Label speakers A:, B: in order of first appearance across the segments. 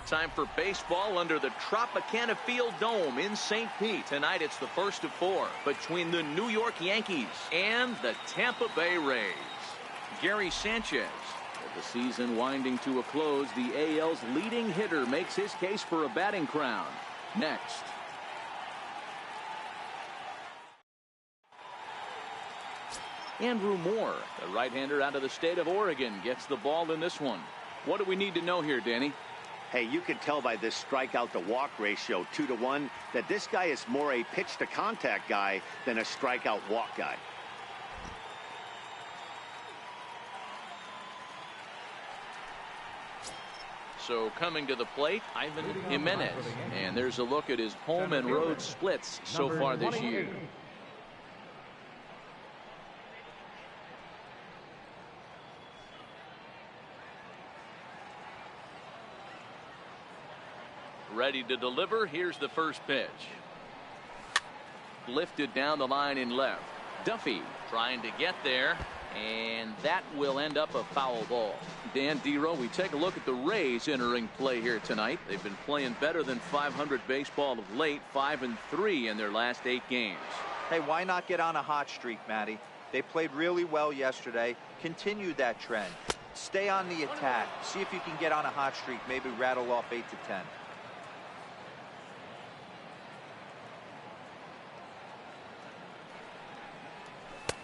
A: Time for baseball under the Tropicana Field Dome in St. Pete. Tonight it's the first of 4 between the New York Yankees and the Tampa Bay Rays. Gary Sanchez. With the season winding to a close, the AL's leading hitter makes his case for a batting crown. Next. Andrew Moore, the right-hander out of the state of Oregon, gets the ball in this one. What do we need to know here, Danny?
B: Hey, you can tell by this strikeout to walk ratio 2-to-1 that this guy is more a pitch to contact guy than a strikeout walk guy.
A: So coming to the plate, Ivan Jimenez. And there's a look at his home and road splits so far this year. Ready to deliver. Here's the first pitch. Lifted down the line in left. Duffy trying to get there, and that will end up a foul ball. Dan Dero, we take a look at the Rays entering play here tonight. They've been playing better than 500 baseball of late, 5-3 in their last 8 games.
C: Hey, why not get on a hot streak, Matty? They played really well yesterday. Continue that trend. Stay on the attack. See if you can get on a hot streak. Maybe rattle off 8 to 10.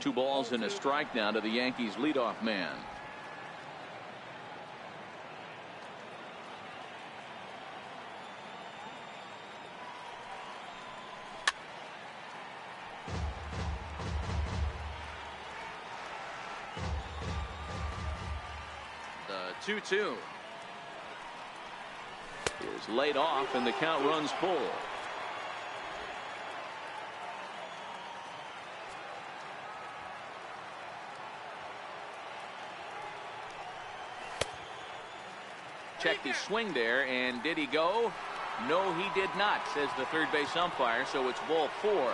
A: Two balls and a strike now to the Yankees leadoff man. The 2-2 is laid off and the count runs full. Checked his swing there, and did he go? No, he did not, says the third base umpire, so it's ball 4.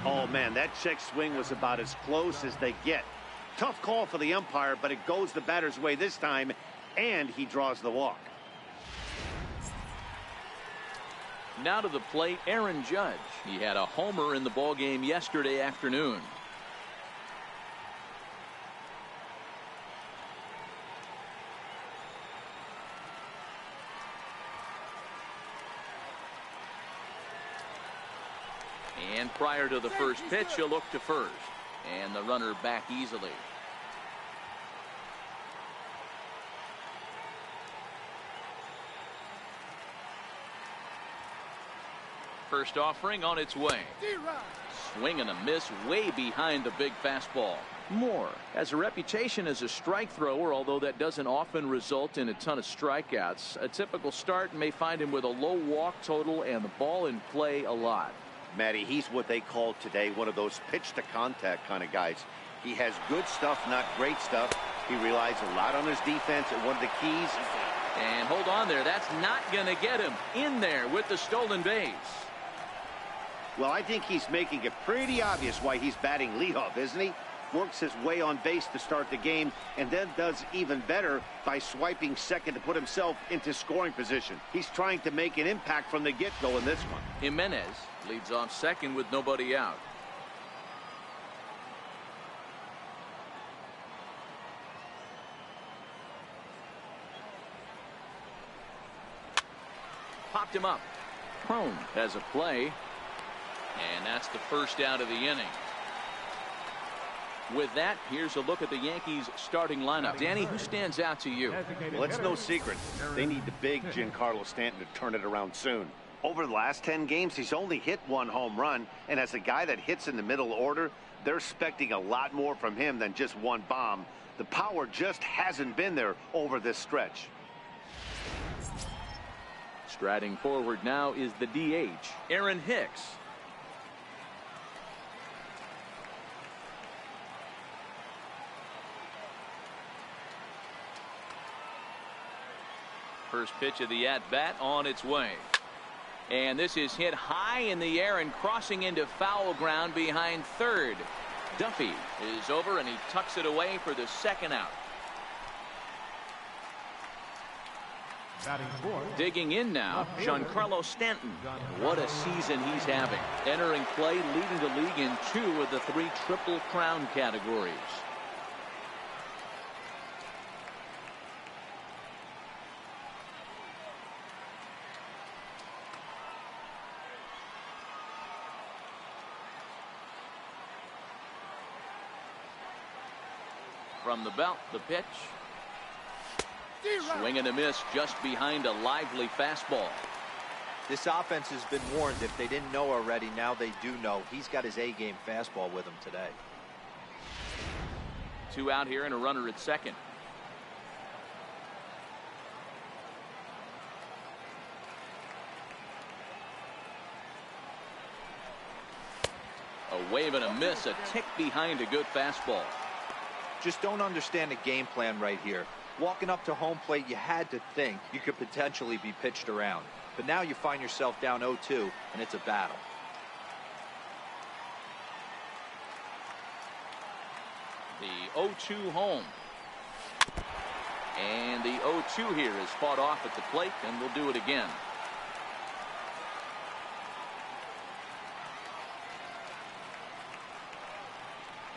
B: Oh, man, that check swing was about as close as they get. Tough call for the umpire, but it goes the batter's way this time, and he draws the walk.
A: Now to the plate, Aaron Judge. He had a homer in the ballgame yesterday afternoon. And prior to the first pitch, he'll look to first. And the runner back easily. First offering on its way. Swing and a miss way behind the big fastball. Moore has a reputation as a strike thrower, although that doesn't often result in a ton of strikeouts. A typical start may find him with a low walk total and the ball in play a lot.
B: Matty, he's what they call today one of those pitch to contact kind of guys. He has good stuff, not great stuff. He relies a lot on his defense at one of the keys.
A: And hold on there. That's not going to get him in there with the stolen base.
B: Well, I think he's making it pretty obvious why he's batting leadoff, isn't he? Works his way on base to start the game and then does even better by swiping second to put himself into scoring position. He's trying to make an impact from the get-go in this one.
A: Jimenez leads off second with nobody out. Popped him up. Crone has a play, and that's the first out of the inning. With that, here's a look at the Yankees starting lineup. Danny, who stands out to you?
B: Well, it's no secret. They need the big Giancarlo Stanton to turn it around soon. Over the last 10 games, he's only hit 1 home run, and as a guy that hits in the middle order, they're expecting a lot more from him than just 1 bomb. The power just hasn't been there over this stretch.
A: Striding forward now is the DH, Aaron Hicks. First pitch of the at-bat on its way. And this is hit high in the air and crossing into foul ground behind third. Duffy is over and he tucks it away for the second out. Digging in now, Giancarlo Stanton. What a season he's having. Entering play, leading the league in 2 of the 3 Triple Crown categories. From the belt, the pitch. Swing and a miss just behind a lively fastball.
C: This offense has been warned. If they didn't know already, now they do know. He's got his A-game fastball with him today.
A: 2 out here and a runner at second. A wave and a miss, a tick behind a good fastball.
C: Just don't understand the game plan right here. Walking up to home plate, you had to think you could potentially be pitched around. But now you find yourself down 0-2, and it's a battle.
A: The 0-2 home. And the 0-2 here is fought off at the plate, and we'll do it again.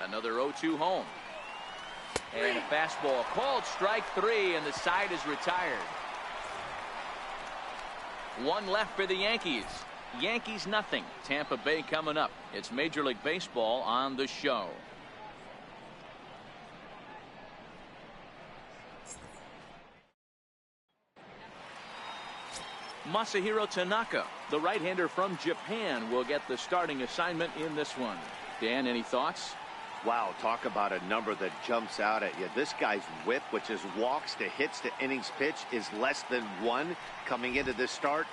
A: Another 0-2 home. And a fastball called strike 3, and the side is retired. 1 left for the Yankees. Yankees nothing. Tampa Bay coming up. It's Major League Baseball on the show. Masahiro Tanaka, the right-hander from Japan, will get the starting assignment in this one. Dan, any thoughts?
B: Wow, talk about a number that jumps out at you. This guy's whip, which is walks to hits to innings pitch, is less than 1 coming into this start.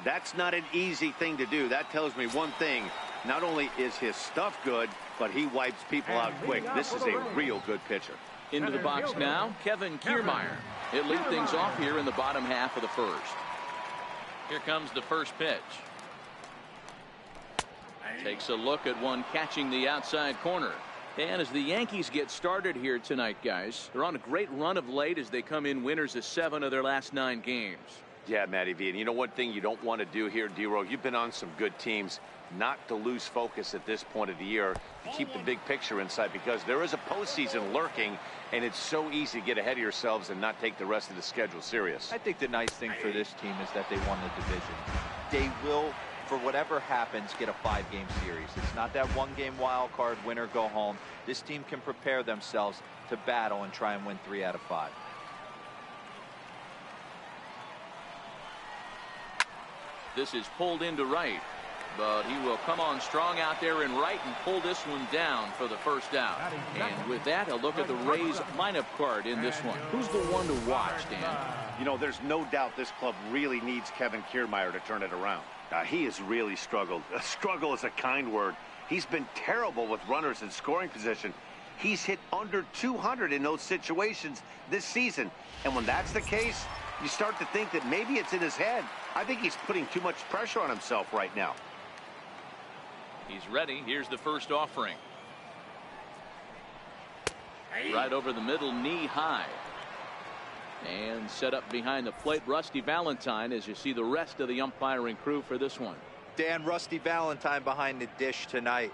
B: That's not an easy thing to do. That tells me one thing. Not only is his stuff good, but he wipes people out quick. This is a real good pitcher.
A: Into the box now, Kevin Kiermaier. He'll lead things off here in the bottom half of the first. Here comes the first pitch. Takes a look at one catching the outside corner. And as the Yankees get started here tonight, guys, they're on a great run of late as they come in winners of 7 of their last 9 games.
B: Yeah, Matty V. And you know one thing you don't want to do here, D-Row, you've been on some good teams, not to lose focus at this point of the year, to keep the big picture in sight, because there is a postseason lurking, and it's so easy to get ahead of yourselves and not take the rest of the schedule serious.
C: I think the nice thing for this team is that they won the division. They will, for whatever happens, get a 5-game series. It's not that 1-game wild card, win or go home. This team can prepare themselves to battle and try and win 3 out of 5.
A: This is pulled into right, but he will come on strong out there in right and pull this one down for the first out. And with that, a look at the Rays lineup card in this one. Who's the one to watch, Dan?
B: You know, there's no doubt this club really needs Kevin Kiermaier to turn it around. He has really struggled. Struggle is a kind word. He's been terrible with runners in scoring position. He's hit under 200 in those situations this season. And when that's the case, you start to think that maybe it's in his head. I think he's putting too much pressure on himself right now.
A: He's ready. Here's the first offering. Right over the middle, knee high. And set up behind the plate, Rusty Valentine, as you see the rest of the umpiring crew for this one.
C: Dan, Rusty Valentine behind the dish tonight.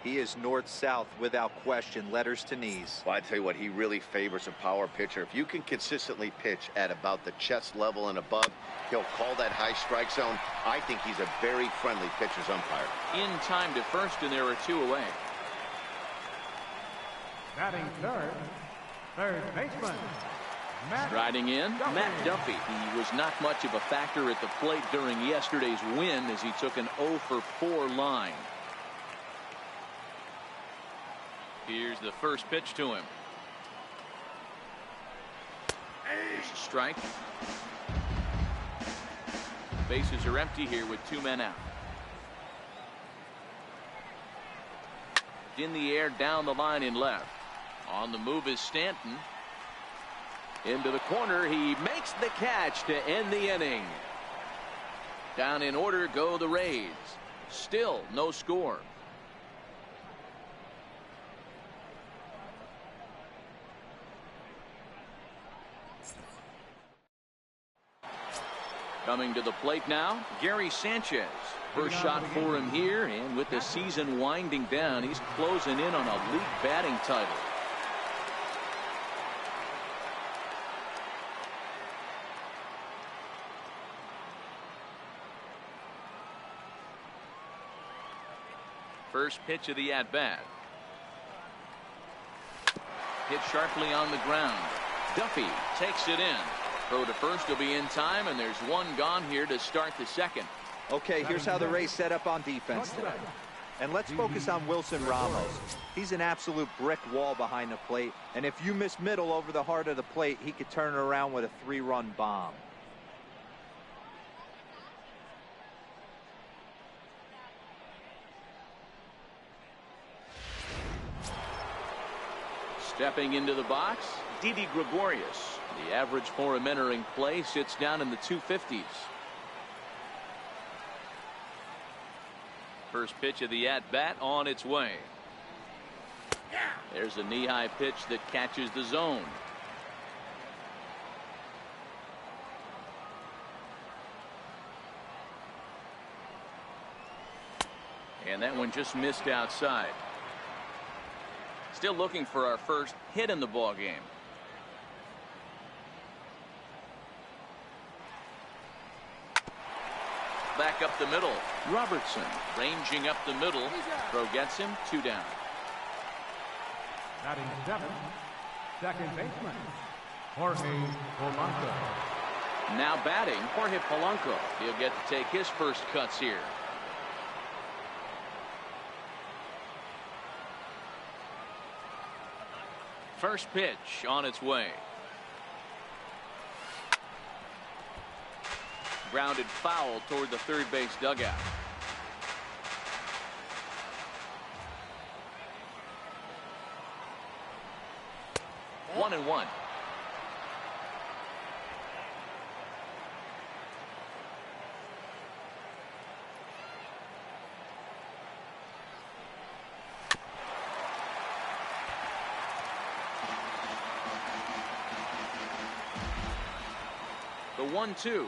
C: He is north-south without question, letters to knees.
B: Well, I tell you what, he really favors a power pitcher. If you can consistently pitch at about the chest level and above, he'll call that high strike zone. I think he's a very friendly pitcher's umpire.
A: In time to first, and there are 2 away.
D: Batting third baseman.
A: Striding in, Matt Duffy. He was not much of a factor at the plate during yesterday's win as he took an 0-for-4 line. Here's the first pitch to him. There's a strike. Bases are empty here with 2 men out. In the air, down the line in left. On the move is Stanton. Into the corner, he makes the catch to end the inning. Down in order go the Rays. Still no score. Coming to the plate now, Gary Sanchez. First shot for him here, and with the season winding down, he's closing in on a league batting title. First pitch of the at-bat. Hit sharply on the ground. Duffy takes it in. Throw to first will be in time, and there's one gone here to start the second.
C: Okay, here's how the Rays set up on defense today. And let's focus on Wilson Ramos. He's an absolute brick wall behind the plate, and if you miss middle over the heart of the plate, he could turn it around with a 3-run bomb.
A: Stepping into the box, Didi Gregorius. The average for him entering play sits down in the 250s. First pitch of the at-bat on its way. There's a knee-high pitch that catches the zone. And that one just missed outside. Still looking for our first hit in the ball game. Back up the middle. Robertson ranging up the middle. Throw gets him 2 down.
D: Batting 7, second baseman, Jorge Polanco.
A: Now batting, Jorge Polanco. He'll get to take his first cuts here. First pitch on its way. Grounded foul toward the third base dugout. One and one. The 1-2.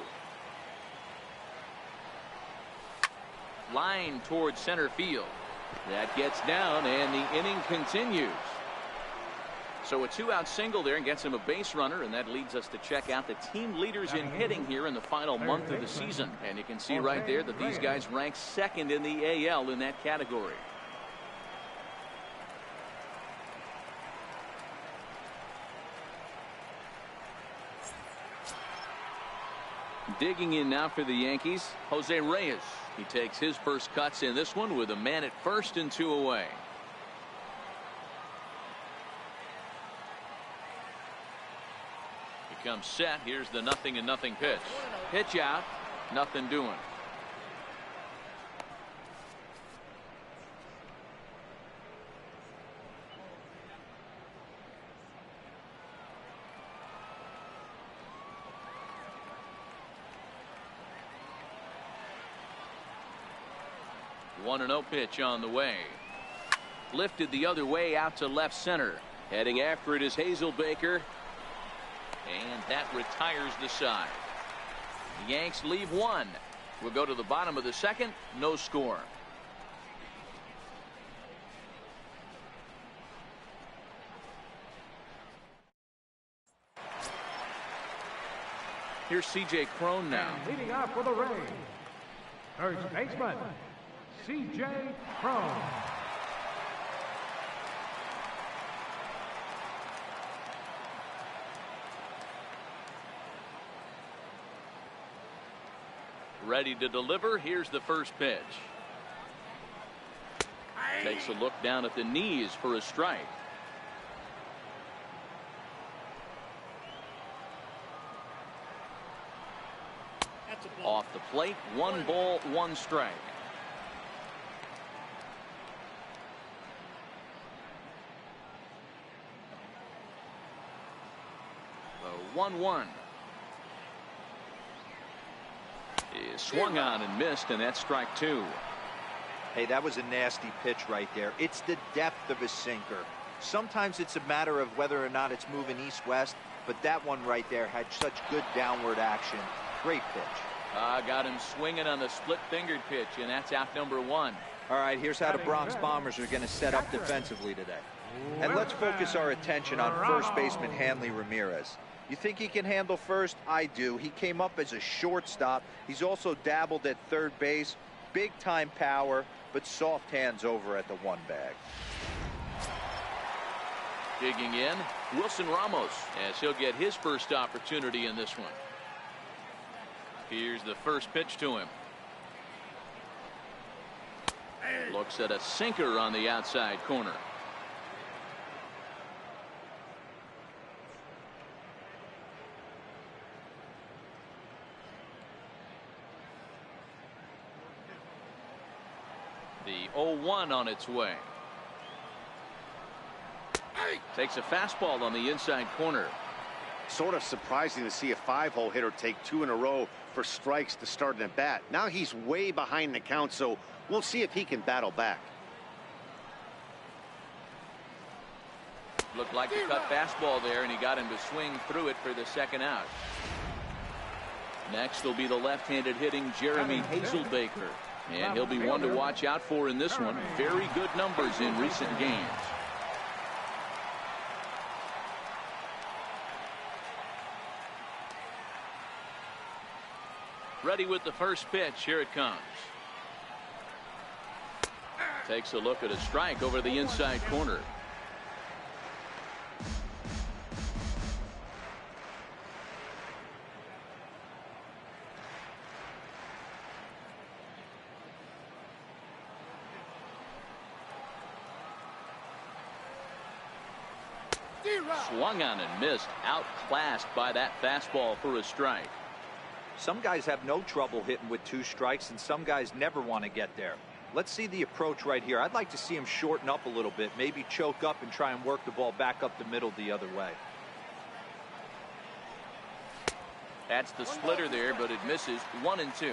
A: Line towards center field. That gets down, and the inning continues. So a 2-out single there and gets him a base runner, and that leads us to check out the team leaders in hitting here in the final month of the season. And you can see right there that these guys rank second in the AL in that category. Digging in now for the Yankees, Jose Reyes. He takes his first cuts in this one with a man at first and 2 away. He comes set. Here's the 0-0 pitch. Pitch out. Nothing doing. One 1-0 pitch on the way. Lifted the other way out to left center. Heading after it is Hazelbaker. And that retires the side. The Yanks leave one. We'll go to the bottom of the second. No score. Here's C.J. Cron now.
D: And leading off for the Rays, first baseman, C.J. Cron.
A: Ready to deliver. Here's the first pitch. Takes a look down at the knees for a strike. Off the plate, 1 ball, 1 strike. The 1-1 is swung on and missed, and that's strike 2.
C: Hey, that was a nasty pitch right there. It's the depth of a sinker. Sometimes it's a matter of whether or not it's moving east-west, but that one right there had such good downward action. Great pitch.
A: Got him swinging on the split-fingered pitch, and that's out number 1.
C: All right, here's how the Bronx Bombers are going to set up defensively today. And let's focus our attention on first baseman Hanley Ramirez. You think he can handle first? I do. He came up as a shortstop. He's also dabbled at third base. Big-time power, but soft hands over at the one bag.
A: Digging in, Wilson Ramos, as he'll get his first opportunity in this one. Here's the first pitch to him. Looks at a sinker on the outside corner. The 0-1 on its way. Takes a fastball on the inside corner.
B: Sort of surprising to see a 5-hole hitter take 2 in a row for strikes to start an at bat. Now he's way behind the count, so we'll see if he can battle back.
A: Looked like a cut fastball there, and he got him to swing through it for the second out. Next will be the left-handed hitting Jeremy Hazelbaker, and he'll be one to watch out for in this one. Very good numbers in recent games. Ready with the first pitch. Here it comes. Takes a look at a strike over the inside corner. Swung on and missed. Outclassed by that fastball for a strike.
C: Some guys have no trouble hitting with 2 strikes, and some guys never want to get there. Let's see the approach right here. I'd like to see him shorten up a little bit, maybe choke up and try and work the ball back up the middle the other way.
A: That's the splitter there, but it misses. 1-2.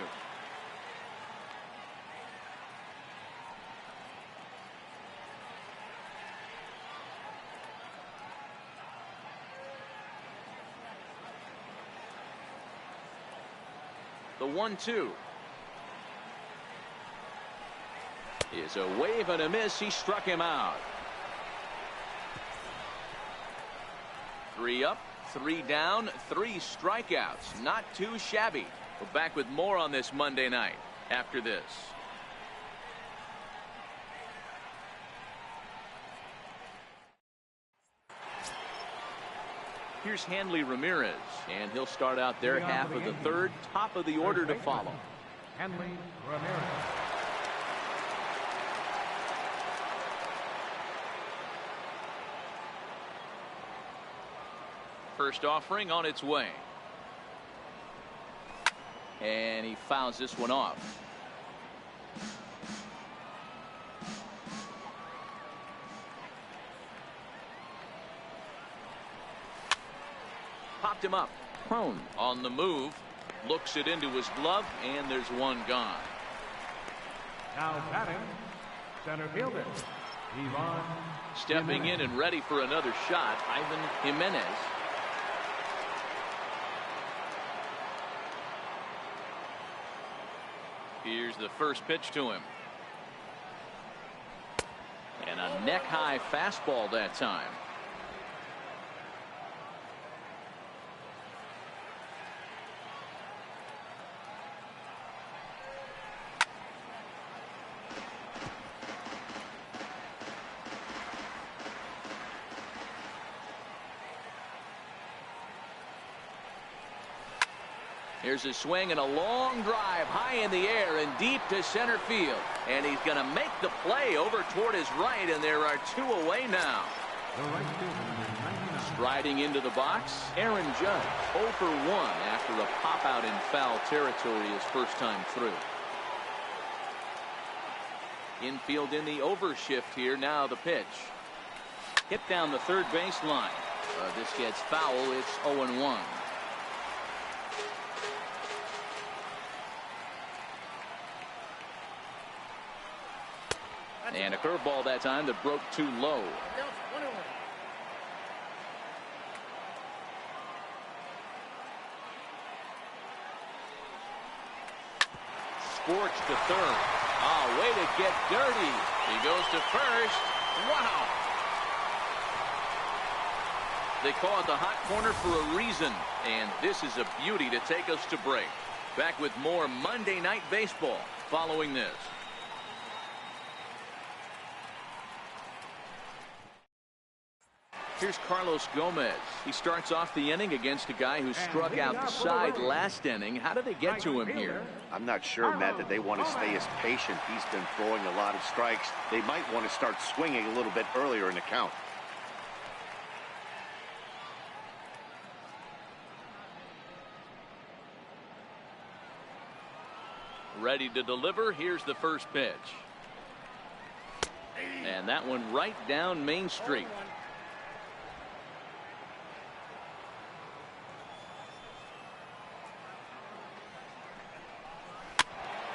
A: The 1-2 is a wave and a miss. He struck him out. 3 up, 3 down, 3 strikeouts. Not too shabby. We're back with more on this Monday night after this. Here's Hanley Ramirez, and he'll start out their half of the third, top of the order to follow.
D: Hanley Ramirez.
A: First offering on its way. And he fouls this one off. Popped him up. Prone on the move. Looks it into his glove, and there's one gone.
D: Now batting, center fielder, Ivan.
A: Stepping in and ready for another shot, Ivan Jimenez. Here's the first pitch to him. And a neck-high fastball that time. Here's a swing and a long drive high in the air and deep to center field. And he's going to make the play over toward his right, and there are 2 away now. Striding into the box, Aaron Judge, 0 for 1 after a pop-out in foul territory his first time through. Infield in the overshift here. Now the pitch. Hit down the third baseline. This gets foul. It's 0-1. And a curveball that time that broke too low. Forged to third. Oh, way to get dirty. He goes to first. Wow. They call it the hot corner for a reason, and this is a beauty to take us to break. Back with more Monday Night Baseball following this. Here's Carlos Gomez. He starts off the inning against a guy who struck outside last inning. How did they get to him here?
B: I'm not sure, Matt, that they want to stay as patient. He's been throwing a lot of strikes. They might want to start swinging a little bit earlier in the count.
A: Ready to deliver. Here's the first pitch. And that one right down Main Street.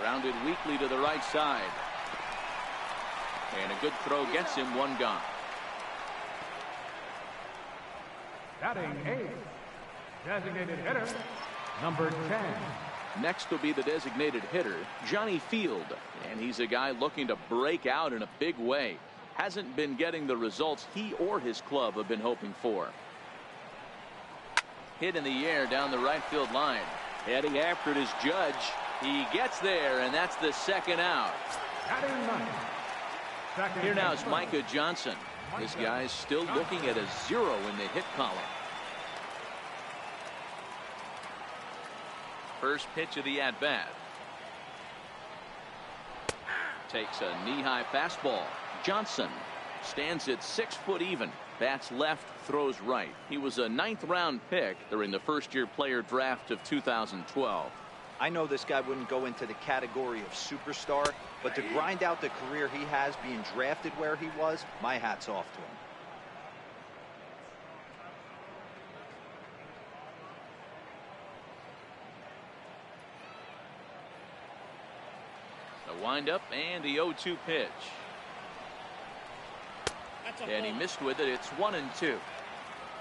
A: Rounded weakly to the right side. And a good throw gets him one gone.
D: Batting eighth, designated hitter, number 10.
A: Next will be the designated hitter, Johnny Field. And he's a guy looking to break out in a big way. Hasn't been getting the results he or his club have been hoping for. Hit in the air down the right field line. Heading after it is Judge. He gets there, and that's the second out. Here now is Micah Johnson. This guy's still looking at a 0 in the hit column. First pitch of the at-bat. Takes a knee-high fastball. Johnson stands at 6 foot even. Bats left, throws right. He was a 9th-round pick during the first-year player draft of 2012.
C: I know this guy wouldn't go into the category of superstar, but to grind out the career he has being drafted where he was, my hat's off to him.
A: The windup and the 0-2 pitch. And he missed with it. It's 1-2.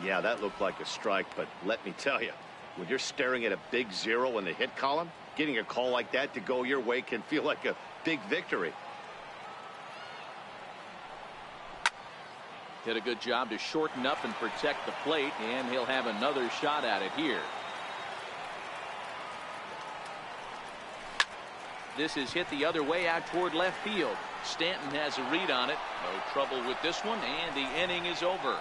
B: Yeah, that looked like a strike, but let me tell you, when you're staring at a big 0 in the hit column, getting a call like that to go your way can feel like a big victory.
A: Did a good job to shorten up and protect the plate, and he'll have another shot at it here. This is hit the other way out toward left field. Stanton has a read on it. No trouble with this one, and the inning is over.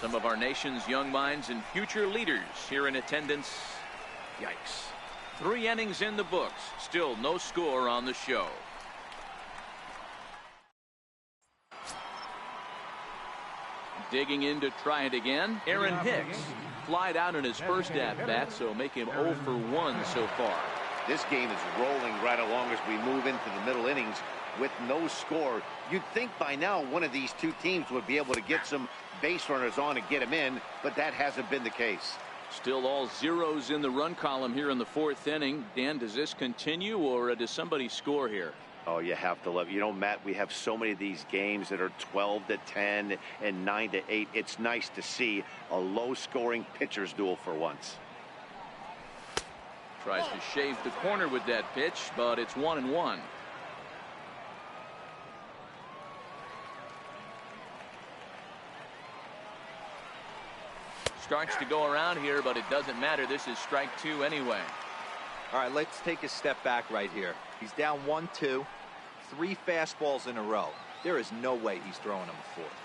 A: Some of our nation's young minds and future leaders here in attendance. Yikes. 3 innings in the books. Still no score on the show. Digging in to try it again. Aaron Hicks flied out in his first at-bat, so make him 0 for 1 so far.
B: This game is rolling right along as we move into the middle innings with no score. You'd think by now one of these two teams would be able to get some base runners on and get them in, but that hasn't been the case.
A: Still all zeros in the run column here in the 4th inning. Dan, does this continue, or does somebody score here?
B: Oh, you have to love, you know, Matt, we have so many of these games that are 12-10 and 9-8. It's nice to see a low-scoring pitcher's duel for once.
A: Tries to shave the corner with that pitch, but it's 1-1. Starts to go around here, but it doesn't matter. This is strike 2 anyway.
C: All right, let's take a step back right here. He's down 1-2, 3 fastballs in a row. There is no way he's throwing him a 4th.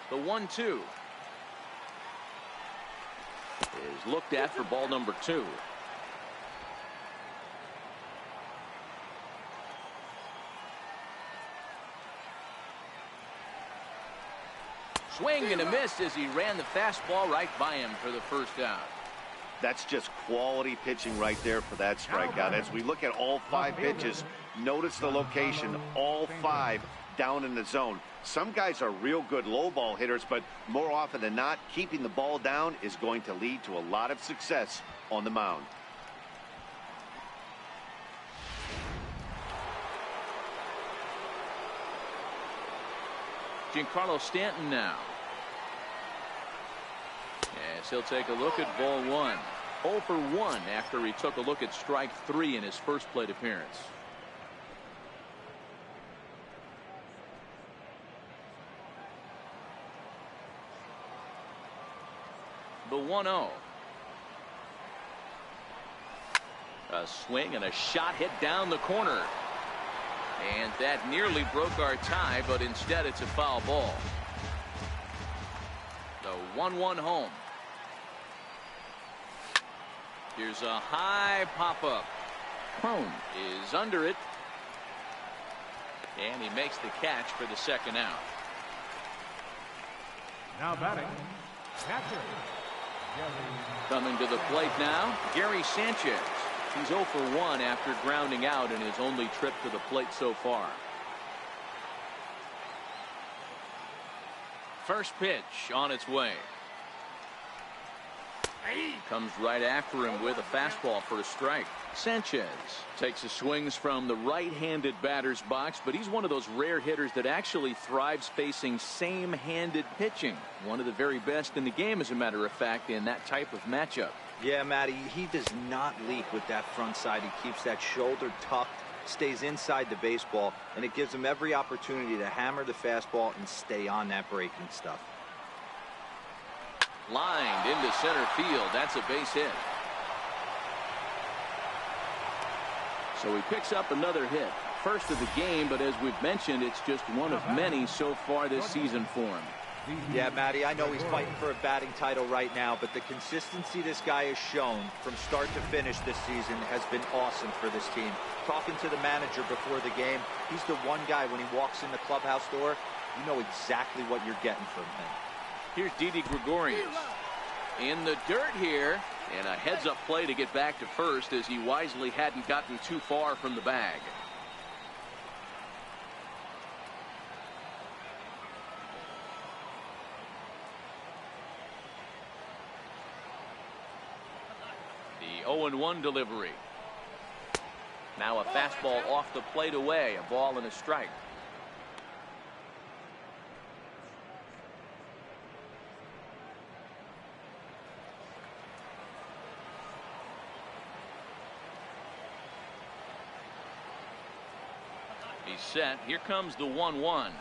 A: The 1-2 is looked at for ball number 2. Swing and a miss as he ran the fastball right by him for the first out.
B: That's just quality pitching right there for that strikeout. As we look at all 5 pitches, notice the location, all 5 down in the zone. Some guys are real good low ball hitters, but more often than not, keeping the ball down is going to lead to a lot of success on the mound.
A: Giancarlo Stanton now. Yes, he'll take a look at ball 1. 0 for 1 after he took a look at strike 3 in his first plate appearance. The 1-0. A swing and a shot hit down the corner. And that nearly broke our tie, but instead it's a foul ball. The 1-1 home. Here's a high pop-up. Home is under it. And he makes the catch for the second out.
D: Now batting, catcher.
A: Coming to the plate now, Gary Sanchez. He's 0 for 1 after grounding out in his only trip to the plate so far. First pitch on its way. Comes right after him with a fastball for a strike. Sanchez takes his swings from the right-handed batter's box, but he's one of those rare hitters that actually thrives facing same-handed pitching. One of the very best in the game, as a matter of fact, in that type of matchup.
C: Yeah, Matty, he does not leak with that front side. He keeps that shoulder tucked, stays inside the baseball, and it gives him every opportunity to hammer the fastball and stay on that breaking stuff.
A: Lined into center field. That's a base hit. So he picks up another hit. First of the game, but as we've mentioned, it's just one of many so far this season for him.
C: Yeah, Matty, I know he's fighting for a batting title right now, but the consistency this guy has shown from start to finish this season has been awesome for this team. Talking to the manager before the game, he's the one guy when he walks in the clubhouse door, you know exactly what you're getting from him.
A: Here's Didi Gregorius in the dirt here, and a heads-up play to get back to first as he wisely hadn't gotten too far from the bag. The 0-1 delivery. Now a fastball off the plate away, a ball and a strike. He's set. Here comes the 1-1.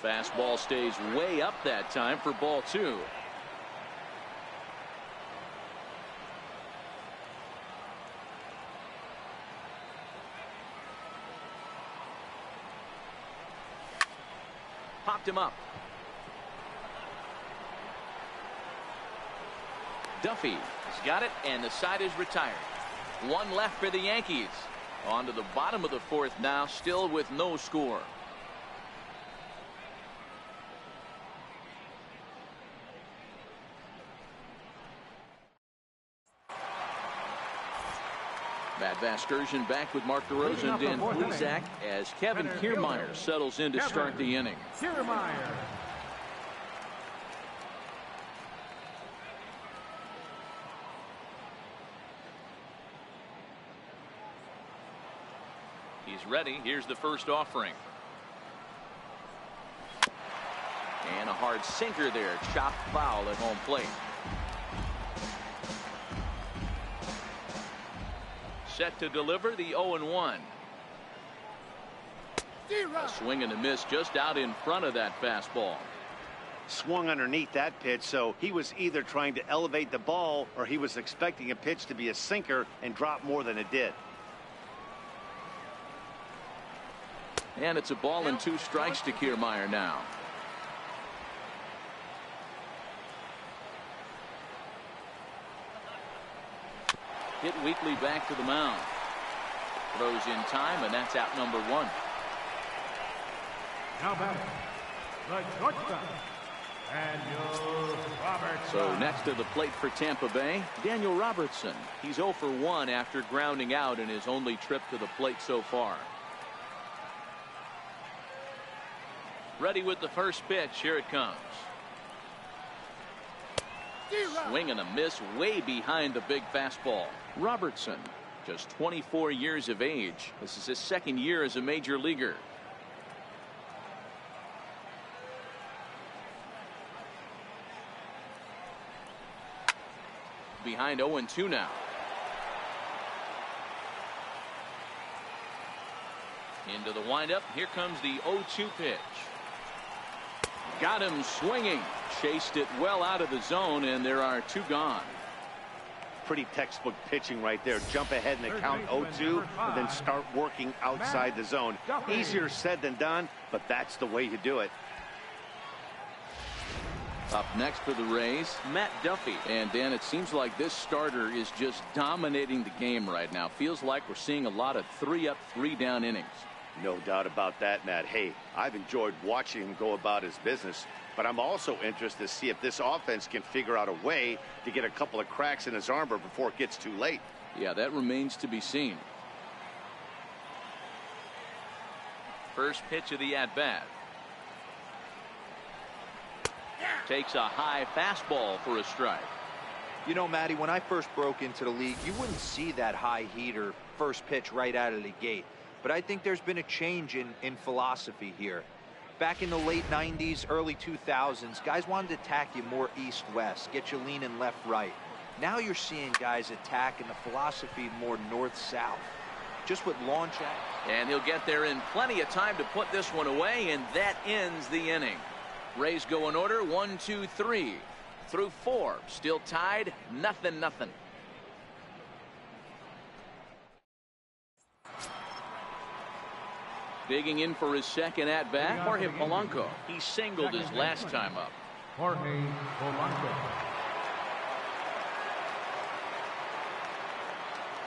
A: Fastball stays way up that time for ball 2. Popped him up. Duffy has got it, and the side is retired. One left for the Yankees. On to the bottom of the 4th now, still with no score. Matt Vasgersian back with Mark DeRosa and Dan Plesac as Kevin Kiermaier settles in to start the inning.
D: Kiermaier.
A: He's ready. Here's the first offering. And a hard sinker there. Chopped foul at home plate. Set to deliver the 0-1. A swing and a miss just out in front of that fastball.
B: Swung underneath that pitch, so he was either trying to elevate the ball or he was expecting a pitch to be a sinker and drop more than it did.
A: And it's a ball and 2 strikes to Kiermaier now. Hit weakly back to the mound. Throws in time, and that's out number 1.
D: Now batting, the shortstop, Daniel Robertson.
A: So next to the plate for Tampa Bay, Daniel Robertson. He's 0 for 1 after grounding out in his only trip to the plate so far. Ready with the first pitch. Here it comes. Swing and a miss way behind the big fastball. Robertson, just 24 years of age. This is his 2nd year as a major leaguer. behind 0-2 now. Into the windup. Here comes the 0-2 pitch. Got him swinging. Chased it well out of the zone, and there are 2 gone.
B: Pretty textbook pitching right there. Jump ahead in the count 0-2 and then start working outside the zone. Easier said than done, but that's the way you do it.
A: Up next for the Rays, Matt Duffy. And Dan, it seems like this starter is just dominating the game right now. Feels like we're seeing a lot of 3-up, 3-down innings.
B: No doubt about that, Matt. Hey, I've enjoyed watching him go about his business, but I'm also interested to see if this offense can figure out a way to get a couple of cracks in his armor before it gets too late.
A: Yeah, that remains to be seen. First pitch of the at-bat. Takes a high fastball for a strike.
C: You know, Matty, when I first broke into the league, you wouldn't see that high heater first pitch right out of the gate. But I think there's been a change in philosophy here. Back in the late 90s, early 2000s, guys wanted to attack you more east-west, get you leaning left-right. Now you're seeing guys attack in the philosophy more north-south. Just with launch out.
A: And he'll get there in plenty of time to put this one away, and that ends the inning. Rays go in order, 1, 2, 3. Through 4, still tied, 0-0. Digging in for his second at-bat, Jorge Polanco. He singled his last time up.
D: Jorge Polanco.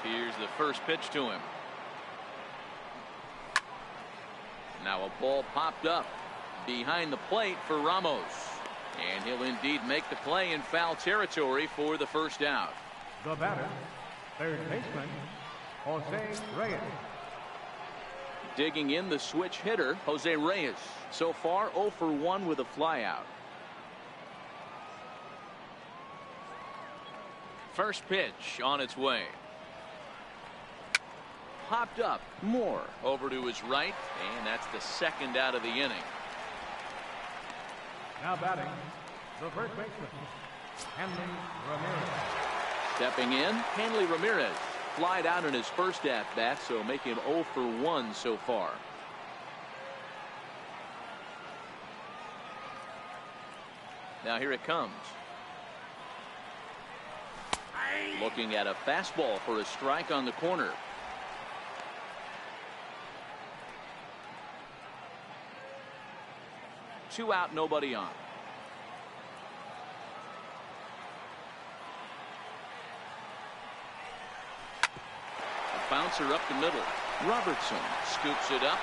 A: Here's the first pitch to him. Now a ball popped up behind the plate for Ramos. And he'll indeed make the play in foul territory for the first out.
D: The batter, third baseman, Jose Reyes.
A: Digging in, the switch hitter, Jose Reyes. So far, 0 for 1 with a flyout. First pitch on its way. Popped up. Moore over to his right, and that's the second out of the inning.
D: Now batting, the first baseman, Hanley Ramirez.
A: Stepping in, Hanley Ramirez. Flied out in his first at-bat, so making him 0 for 1 so far. Now here it comes. Looking at a fastball for a strike on the corner. Two out, nobody on. A bouncer up the middle. Robertson scoops it up.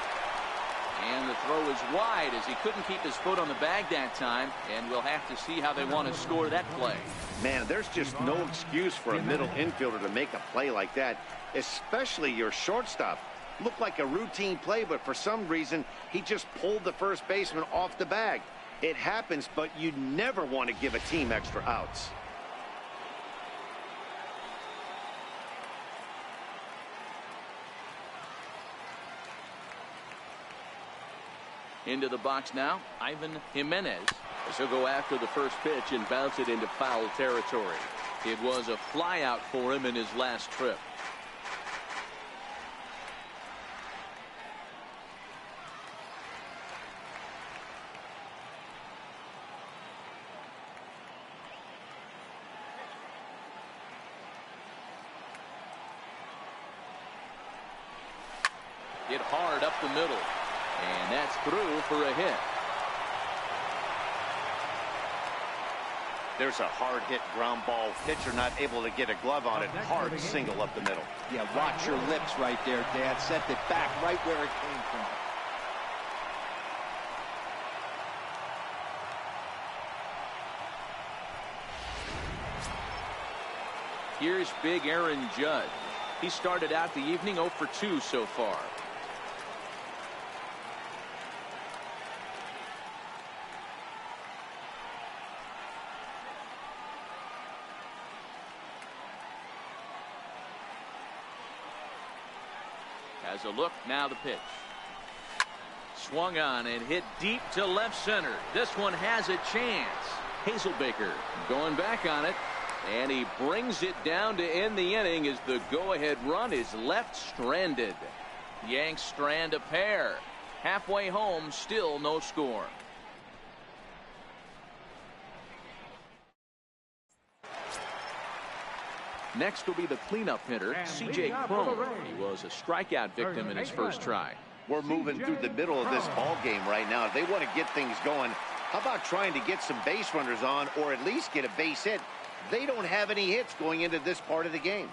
A: And the throw is wide as he couldn't keep his foot on the bag that time. And we'll have to see how they want to score that play.
B: Man, there's just no excuse for a middle infielder to make a play like that, especially your shortstop. Looked like a routine play, but for some reason, he just pulled the first baseman off the bag. It happens, but you never want to give a team extra outs.
A: Into the box now, Ivan Jimenez. As he'll go after the first pitch and bounce it into foul territory. It was a flyout for him in his last trip. Hit hard up the middle. And that's through for a hit.
B: There's a hard hit ground ball. Pitcher not able to get a glove on it. Hard single up the middle.
C: Yeah, watch your lips right there, Dad. Sent it back right where it came from.
A: Here's big Aaron Judge. He started out the evening 0 for 2 so far. Has a look, now the pitch. Swung on and hit deep to left center. This one has a chance. Hazelbaker going back on it. And he brings it down to end the inning as the go-ahead run is left stranded. Yanks strand a pair. Halfway home, still no score. Next will be the cleanup hitter, C.J. Cron. He was a strikeout victim in his first try.
B: We're moving through the middle of this ball game right now. If they want to get things going, how about trying to get some base runners on or at least get a base hit? They don't have any hits going into this part of the game.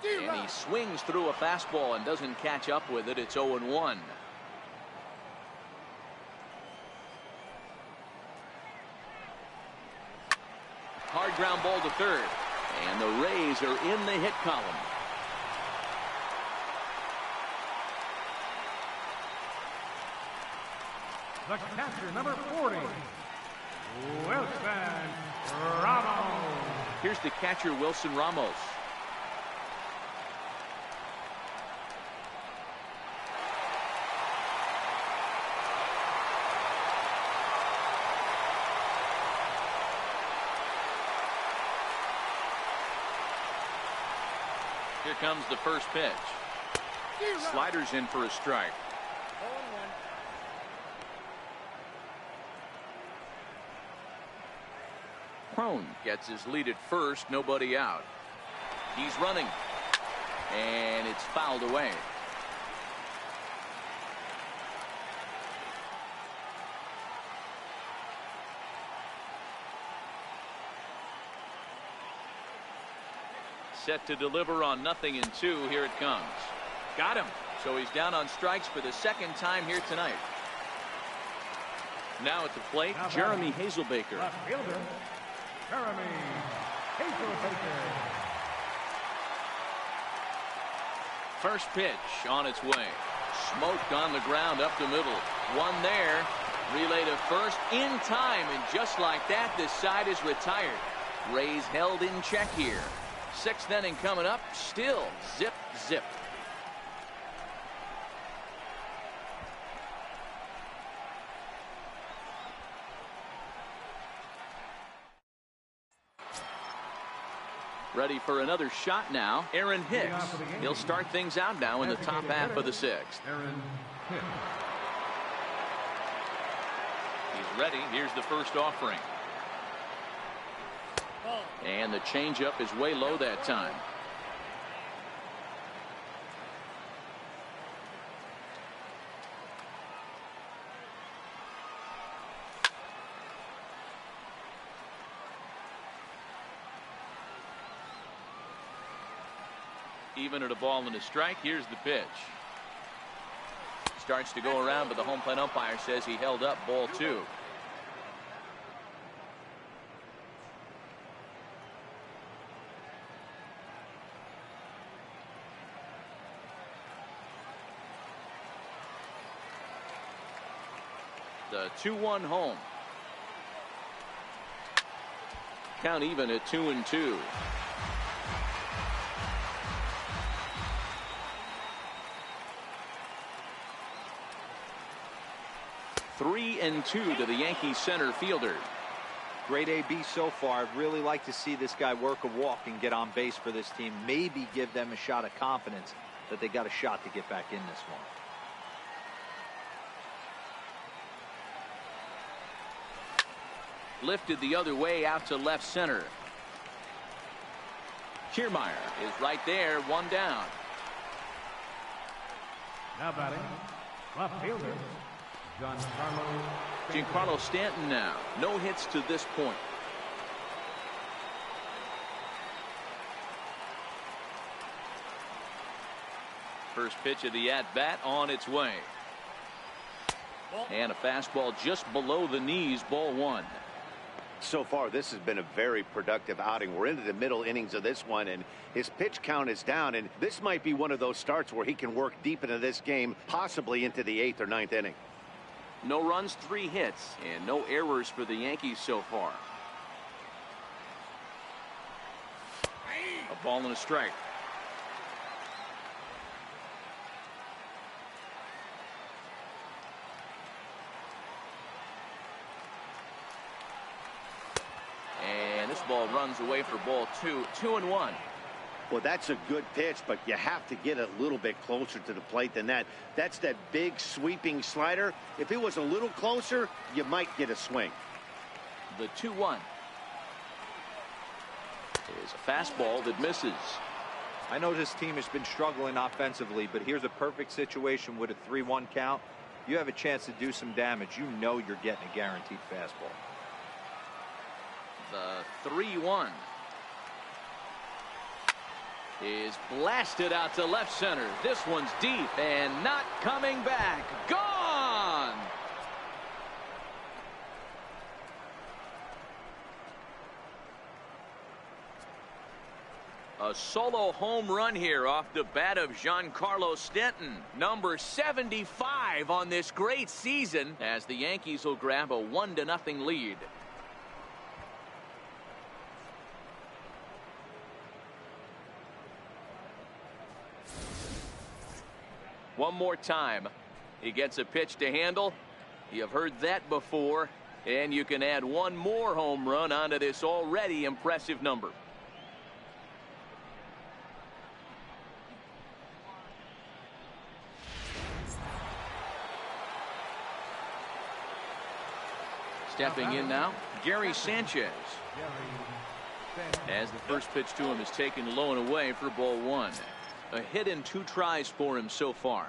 A: And he swings through a fastball and doesn't catch up with it. It's 0-1. Hard ground ball to third. And the Rays are in the hit column.
D: The catcher, number 40, Wilson Ramos.
A: Here's the catcher, Wilson Ramos. Here comes the first pitch. Sliders in for a strike. Cron gets his lead at first, nobody out. He's running, and it's fouled away. Set to deliver on 0-2. Here it comes. Got him. So he's down on strikes for the second time here tonight. Now at the plate, Jeremy Hazelbaker.
D: Left fielder, Jeremy Hazelbaker.
A: First pitch on its way. Smoked on the ground up the middle. One there. Relay to first in time, and just like that, this side is retired. Rays held in check here. Sixth inning coming up. Still zip, zip. Ready for another shot now. Aaron Hicks. He'll start things out now in the top half of the sixth.
D: Aaron Hicks.
A: He's ready. Here's the first offering. And the changeup is way low that time. Even at a ball and a strike. Here's the pitch. Starts to go around, but the home plate umpire says he held up ball 2. The 2-1 home. Count even at 2-2. Three and 2 to the Yankees center fielder.
C: Great AB so far. I'd really like to see this guy work a walk and get on base for this team. Maybe give them a shot of confidence that they got a shot to get back in this one.
A: Lifted the other way out to left center. Kiermaier is right there, one down.
D: Now batting, left fielder,
A: Giancarlo Stanton now. No hits to this point. First pitch of the at-bat on its way. And a fastball just below the knees, ball 1.
B: So far, this has been a very productive outing. We're into the middle innings of this one, and his pitch count is down, and this might be one of those starts where he can work deep into this game, possibly into the 8th or 9th inning.
A: No runs, 3 hits, and no errors for the Yankees so far. A ball and a strike. fastball runs away for ball two. 2-1.
B: Well, that's a good pitch, but you have to get a little bit closer to the plate than that. That's that big sweeping slider. If it was a little closer, you might get a swing.
A: The 2-1 is a fastball that misses.
C: I know this team has been struggling offensively, but here's a perfect situation with a 3-1 count. You have a chance to do some damage. You know you're getting a guaranteed fastball.
A: The 3-1 is blasted out to left center. This one's deep and not coming back. Gone! A solo home run here off the bat of Giancarlo Stanton. Number 75 on this great season as the Yankees will grab a 1-0 lead. One more time. He gets a pitch to handle. You've heard that before. And you can add one more home run onto this already impressive number. Stepping in now, Gary Sanchez. As the first pitch to him is taken low and away for ball one. A hit in 2 tries for him so far.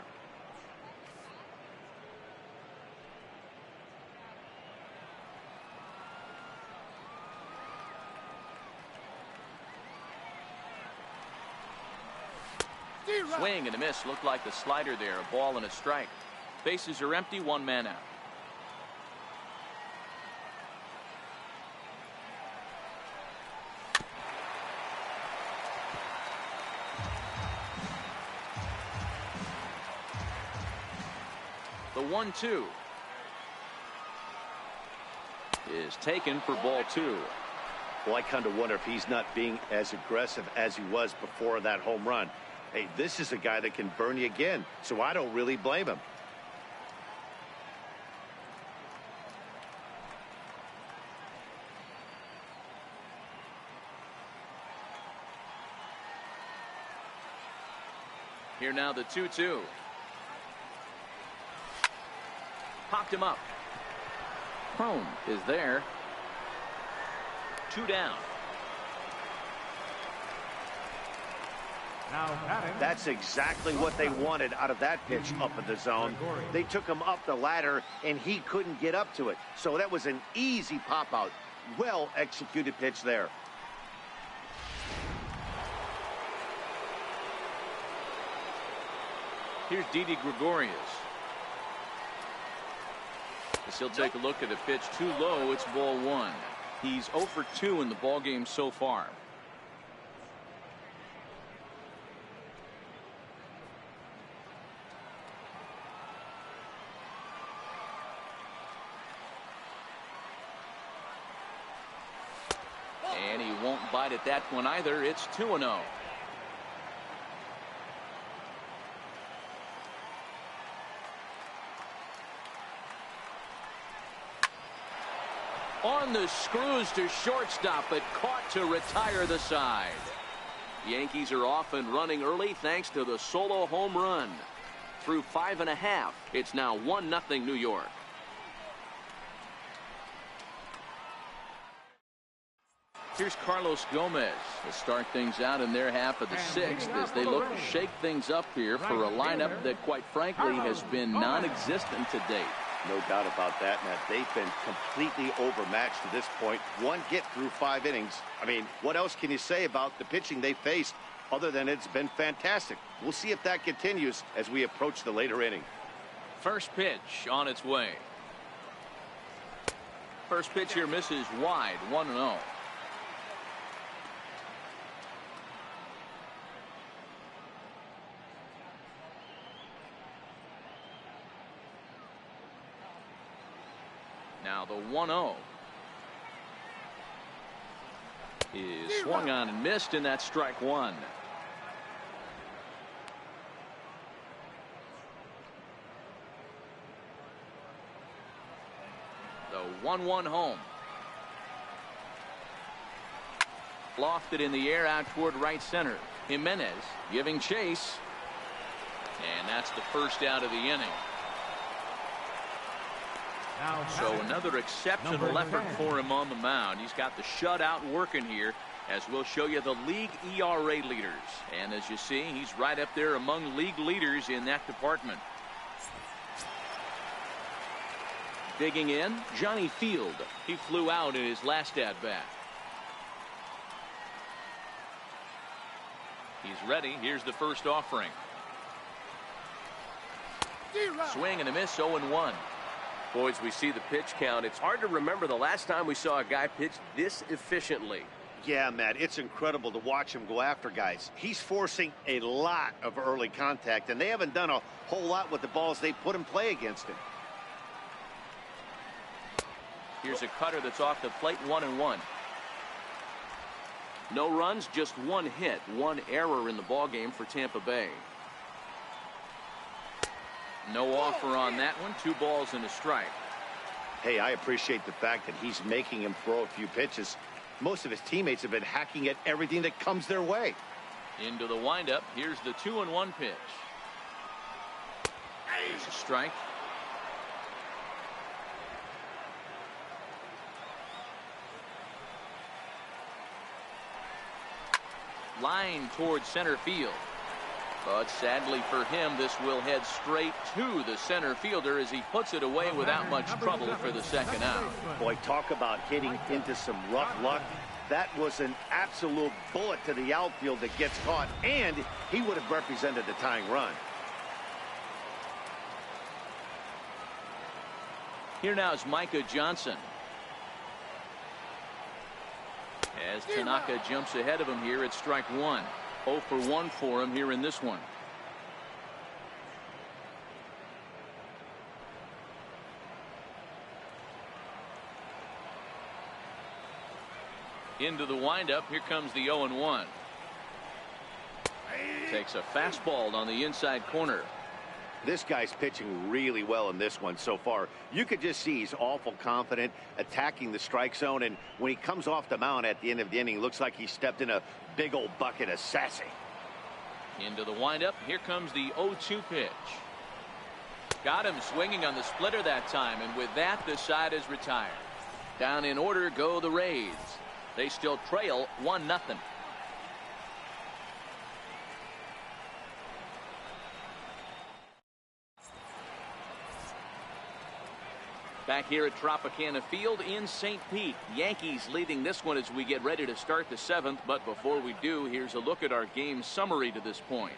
A: Swing and a miss. Looked like the slider there. A ball and a strike. Bases are empty. 1 man out. The 1-2 is taken for ball 2.
B: Well, I kind of wonder if he's not being as aggressive as he was before that home run. Hey, this is a guy that can burn you again, so I don't really blame him.
A: Here now the 2-2. Popped him up. Home is there. 2 down.
B: That's exactly what they wanted out of that pitch up in the zone. They took him up the ladder, and he couldn't get up to it. So that was an easy pop-out. Well-executed pitch there.
A: Here's Didi Gregorius. As he'll take a look at a pitch too low. It's ball 1. He's 0 for 2 in the ball game so far. And he won't bite at that one either. It's 2-0. On the screws to shortstop, but caught to retire the side. Yankees are off and running early thanks to the solo home run. Through 5.5, it's now 1-0 New York. Here's Carlos Gomez to start things out in their half of the 6th as they look to shake things up here for a lineup that, quite frankly, has been non-existent to date.
B: No doubt about that, Matt. They've been completely overmatched to this point. One hit through 5 innings. I mean, what else can you say about the pitching they faced other than it's been fantastic? We'll see if that continues as we approach the later inning.
A: First pitch on its way. First pitch here misses wide. 1-0. Now the 1-0 is swung on and missed, and that's strike 1. The 1-1 home. Lofted in the air out toward right center. Jimenez giving chase. And that's the first out of the inning. So another exceptional effort for him on the mound. He's got the shutout working here, as we'll show you the league ERA leaders. And as you see, he's right up there among league leaders in that department. Digging in, Johnny Field. He flew out in his last at-bat. He's ready. Here's the first offering. Swing and a miss, 0-1.
E: Boys, we see the pitch count. It's hard to remember the last time we saw a guy pitch this efficiently.
B: Yeah, Matt, it's incredible to watch him go after guys. He's forcing a lot of early contact, and they haven't done a whole lot with the balls they put in play against him.
A: Here's a cutter that's off the plate, 1-1. No runs, just one hit, one error in the ballgame for Tampa Bay. No offer on that one. 2 balls and a strike.
B: Hey, I appreciate the fact that he's making him throw a few pitches. Most of his teammates have been hacking at everything that comes their way.
A: Into the windup. Here's the 2-1 pitch. Here's a strike. Line towards center field. But sadly for him, this will head straight to the center fielder as he puts it away without much trouble for the second out.
B: Boy, talk about hitting into some rough luck. That was an absolute bullet to the outfield that gets caught, and he would have represented the tying run.
A: Here now is Micah Johnson. As Tanaka jumps ahead of him here at strike 1. 0 for 1 for him here in this one. Into the windup. Here comes the 0-1. Takes a fastball on the inside corner.
B: This guy's pitching really well in this one so far. You could just see he's awful confident attacking the strike zone, and when he comes off the mound at the end of the inning, looks like he stepped in a big old bucket of sassy.
A: Into the windup. Here comes the 0-2 pitch. Got him swinging on the splitter that time, and with that, the side is retired. Down in order go the Rays. They still trail 1-0. Back here at Tropicana Field in St. Pete. Yankees leading this one as we get ready to start the 7th. But before we do, here's a look at our game summary to this point.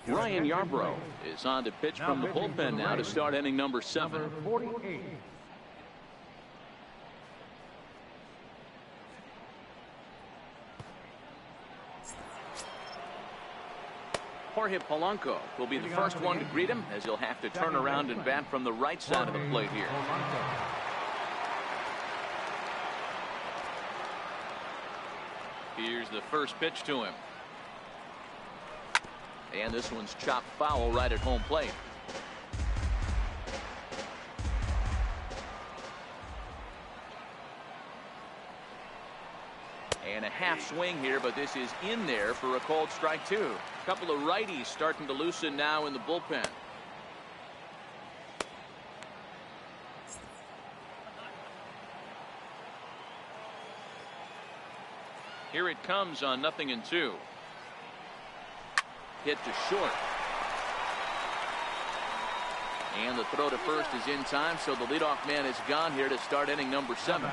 A: Ryan Yarbrough is on to pitch from the bullpen now to start inning number 7.
D: Number 48.
A: Jorge Polanco will be the first one to greet him, as he'll have to turn around and bat from the right side of the plate here. Here's the first pitch to him. And this one's chopped foul right at home plate. And a half swing here, but this is in there for a called strike 2. A couple of righties starting to loosen now in the bullpen. Here it comes on 0-2. Hit to short. And the throw to first is in time, so the leadoff man is gone here to start inning number 7.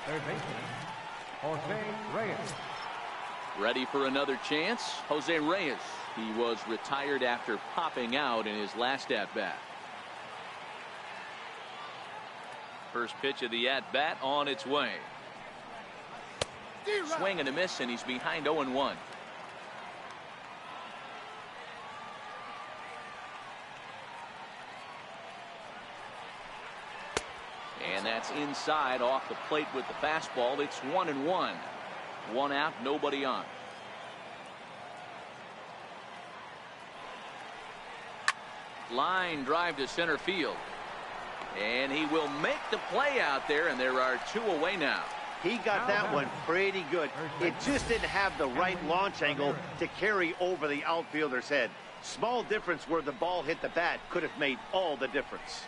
D: Third baseman, Jose Reyes.
A: Ready for another chance. Jose Reyes. He was retired after popping out in his last at-bat. First pitch of the at-bat on its way. Swing and a miss, and he's behind 0-1. And that's inside off the plate with the fastball. It's 1-1. 1 out, nobody on. Line drive to center field. And he will make the play out there, and there are 2 away now.
B: He got that one pretty good. It just didn't have the right launch angle to carry over the outfielder's head. Small difference where the ball hit the bat could have made all the difference.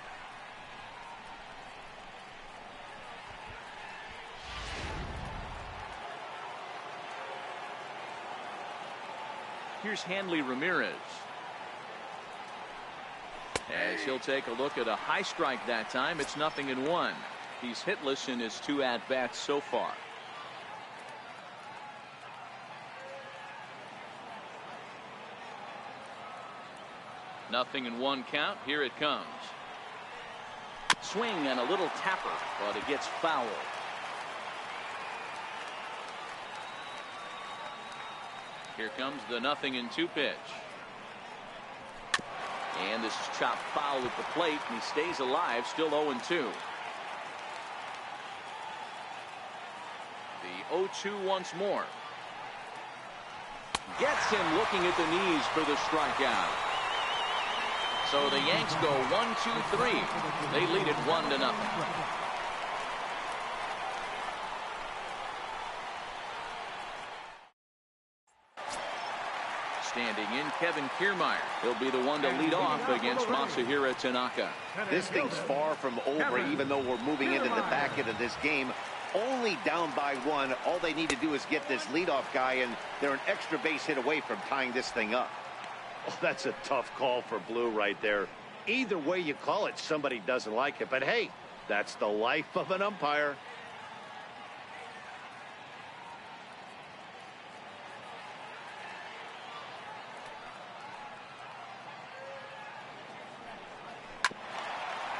A: Here's Hanley Ramirez. As he'll take a look at a high strike that time, it's 0-1. He's hitless in his 2 at-bats so far. Nothing in 1 count. Here it comes. Swing and a little tapper, but it gets foul. Here comes the 0-2 pitch. And this is chopped foul at the plate, and he stays alive, still 0-2. The 0-2 once more. Gets him looking at the knees for the strikeout. So the Yanks go 1-2-3. They lead it 1-0. Standing in, Kevin Kiermaier. He'll be the one to lead off against Masahiro Tanaka.
B: This thing's far from over, even though we're moving into the back end of this game. Only down by 1. All they need to do is get this leadoff guy, and they're an extra base hit away from tying this thing up. Oh, that's a tough call for Blue right there. Either way you call it, somebody doesn't like it. But hey, that's the life of an umpire.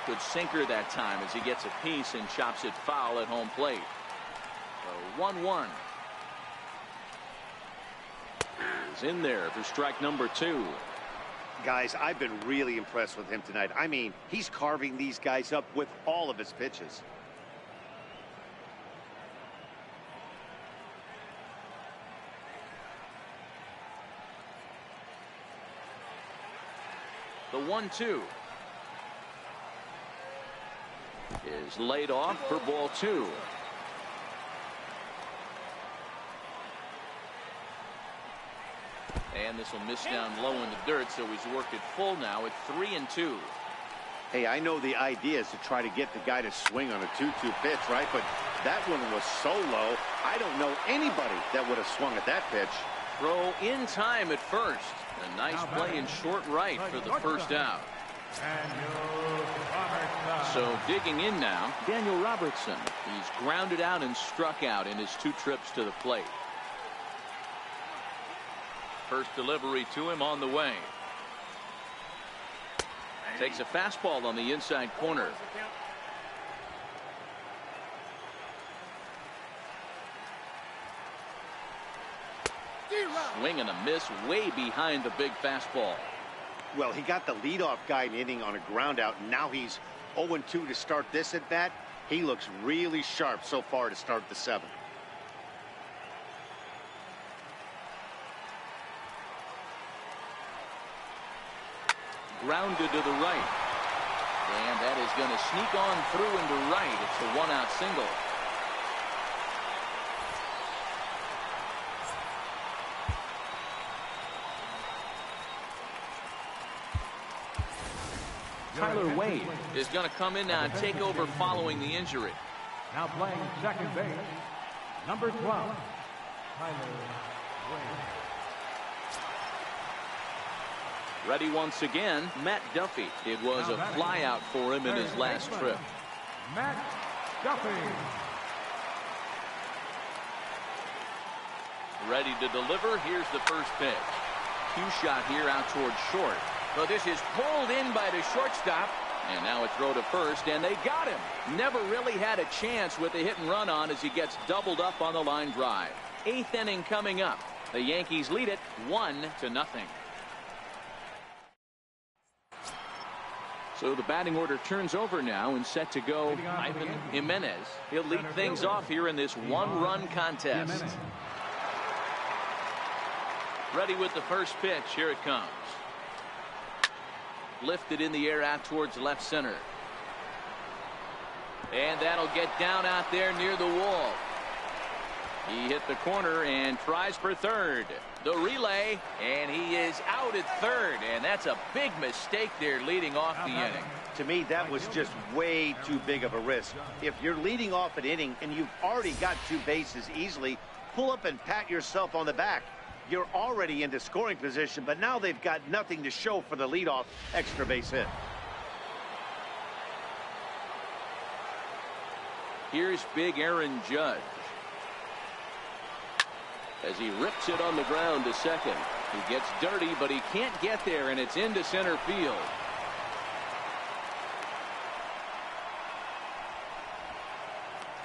A: Good sinker that time as he gets a piece and chops it foul at home plate. So 1-1. Is in there for strike number 2.
B: Guys, I've been really impressed with him tonight. I mean, he's carving these guys up with all of his pitches.
A: The 1-2 is laid off for ball 2. And this will miss down low in the dirt, so he's worked it full now at 3-2.
B: Hey, I know the idea is to try to get the guy to swing on a 2-2 pitch, right? But that one was so low, I don't know anybody that would have swung at that pitch.
A: Throw in time at first. A nice play in short right for the first out. So digging in now, Daniel Robertson. He's grounded out and struck out in his 2 trips to the plate. First delivery to him on the way. Takes a fastball on the inside corner. Swing and a miss way behind the big fastball.
B: Well, he got the leadoff guy in inning on a ground out. Now he's 0-2 to start this at bat. He looks really sharp so far to start the 7th.
A: Grounded to the right. And that is going to sneak on through into right. It's a 1-out single. Tyler Wade is going to come in now and take over following the injury.
D: Now playing second base, number 12, Tyler Wade.
A: Ready once again, Matt Duffy. It was a flyout for him in his last trip.
D: Matt Duffy.
A: Ready to deliver. Here's the first pitch. Cue shot here out towards short. So this is pulled in by the shortstop. And now a throw to first, and they got him. Never really had a chance with the hit and run on as he gets doubled up on the line drive. 8th inning coming up. The Yankees lead it 1-0. So the batting order turns over now and set to go Ivan Jimenez. He'll lead things off here in this 1-run contest. Ready with the first pitch. Here it comes. Lifted in the air out towards left center. And that'll get down out there near the wall. He hit the corner and tries for third. The relay, and he is out at third. And that's a big mistake there leading off the inning.
B: To me, that was just way too big of a risk. If you're leading off an inning and you've already got 2 bases easily, pull up and pat yourself on the back. You're already into scoring position, but now they've got nothing to show for the leadoff extra base hit.
A: Here's big Aaron Judge. As he rips it on the ground to second. He gets dirty, but he can't get there, and it's into center field.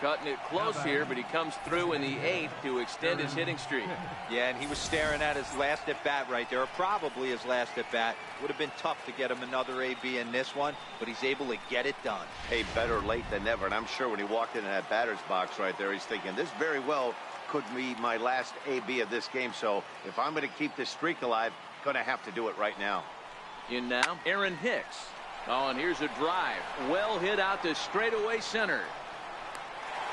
A: Cutting it close here, but he comes through in the 8th to extend his hitting streak.
C: Yeah, and he was staring at his last at-bat right there, or probably his last at-bat. Would have been tough to get him another AB in this one, but he's able to get it done.
B: Hey, better late than never, and I'm sure when he walked into that batter's box right there, he's thinking, this very well could be my last AB of this game, so if I'm going to keep this streak alive, going to have to do it right now.
A: In now, Aaron Hicks. Oh, and here's a drive. Well hit out to straightaway center.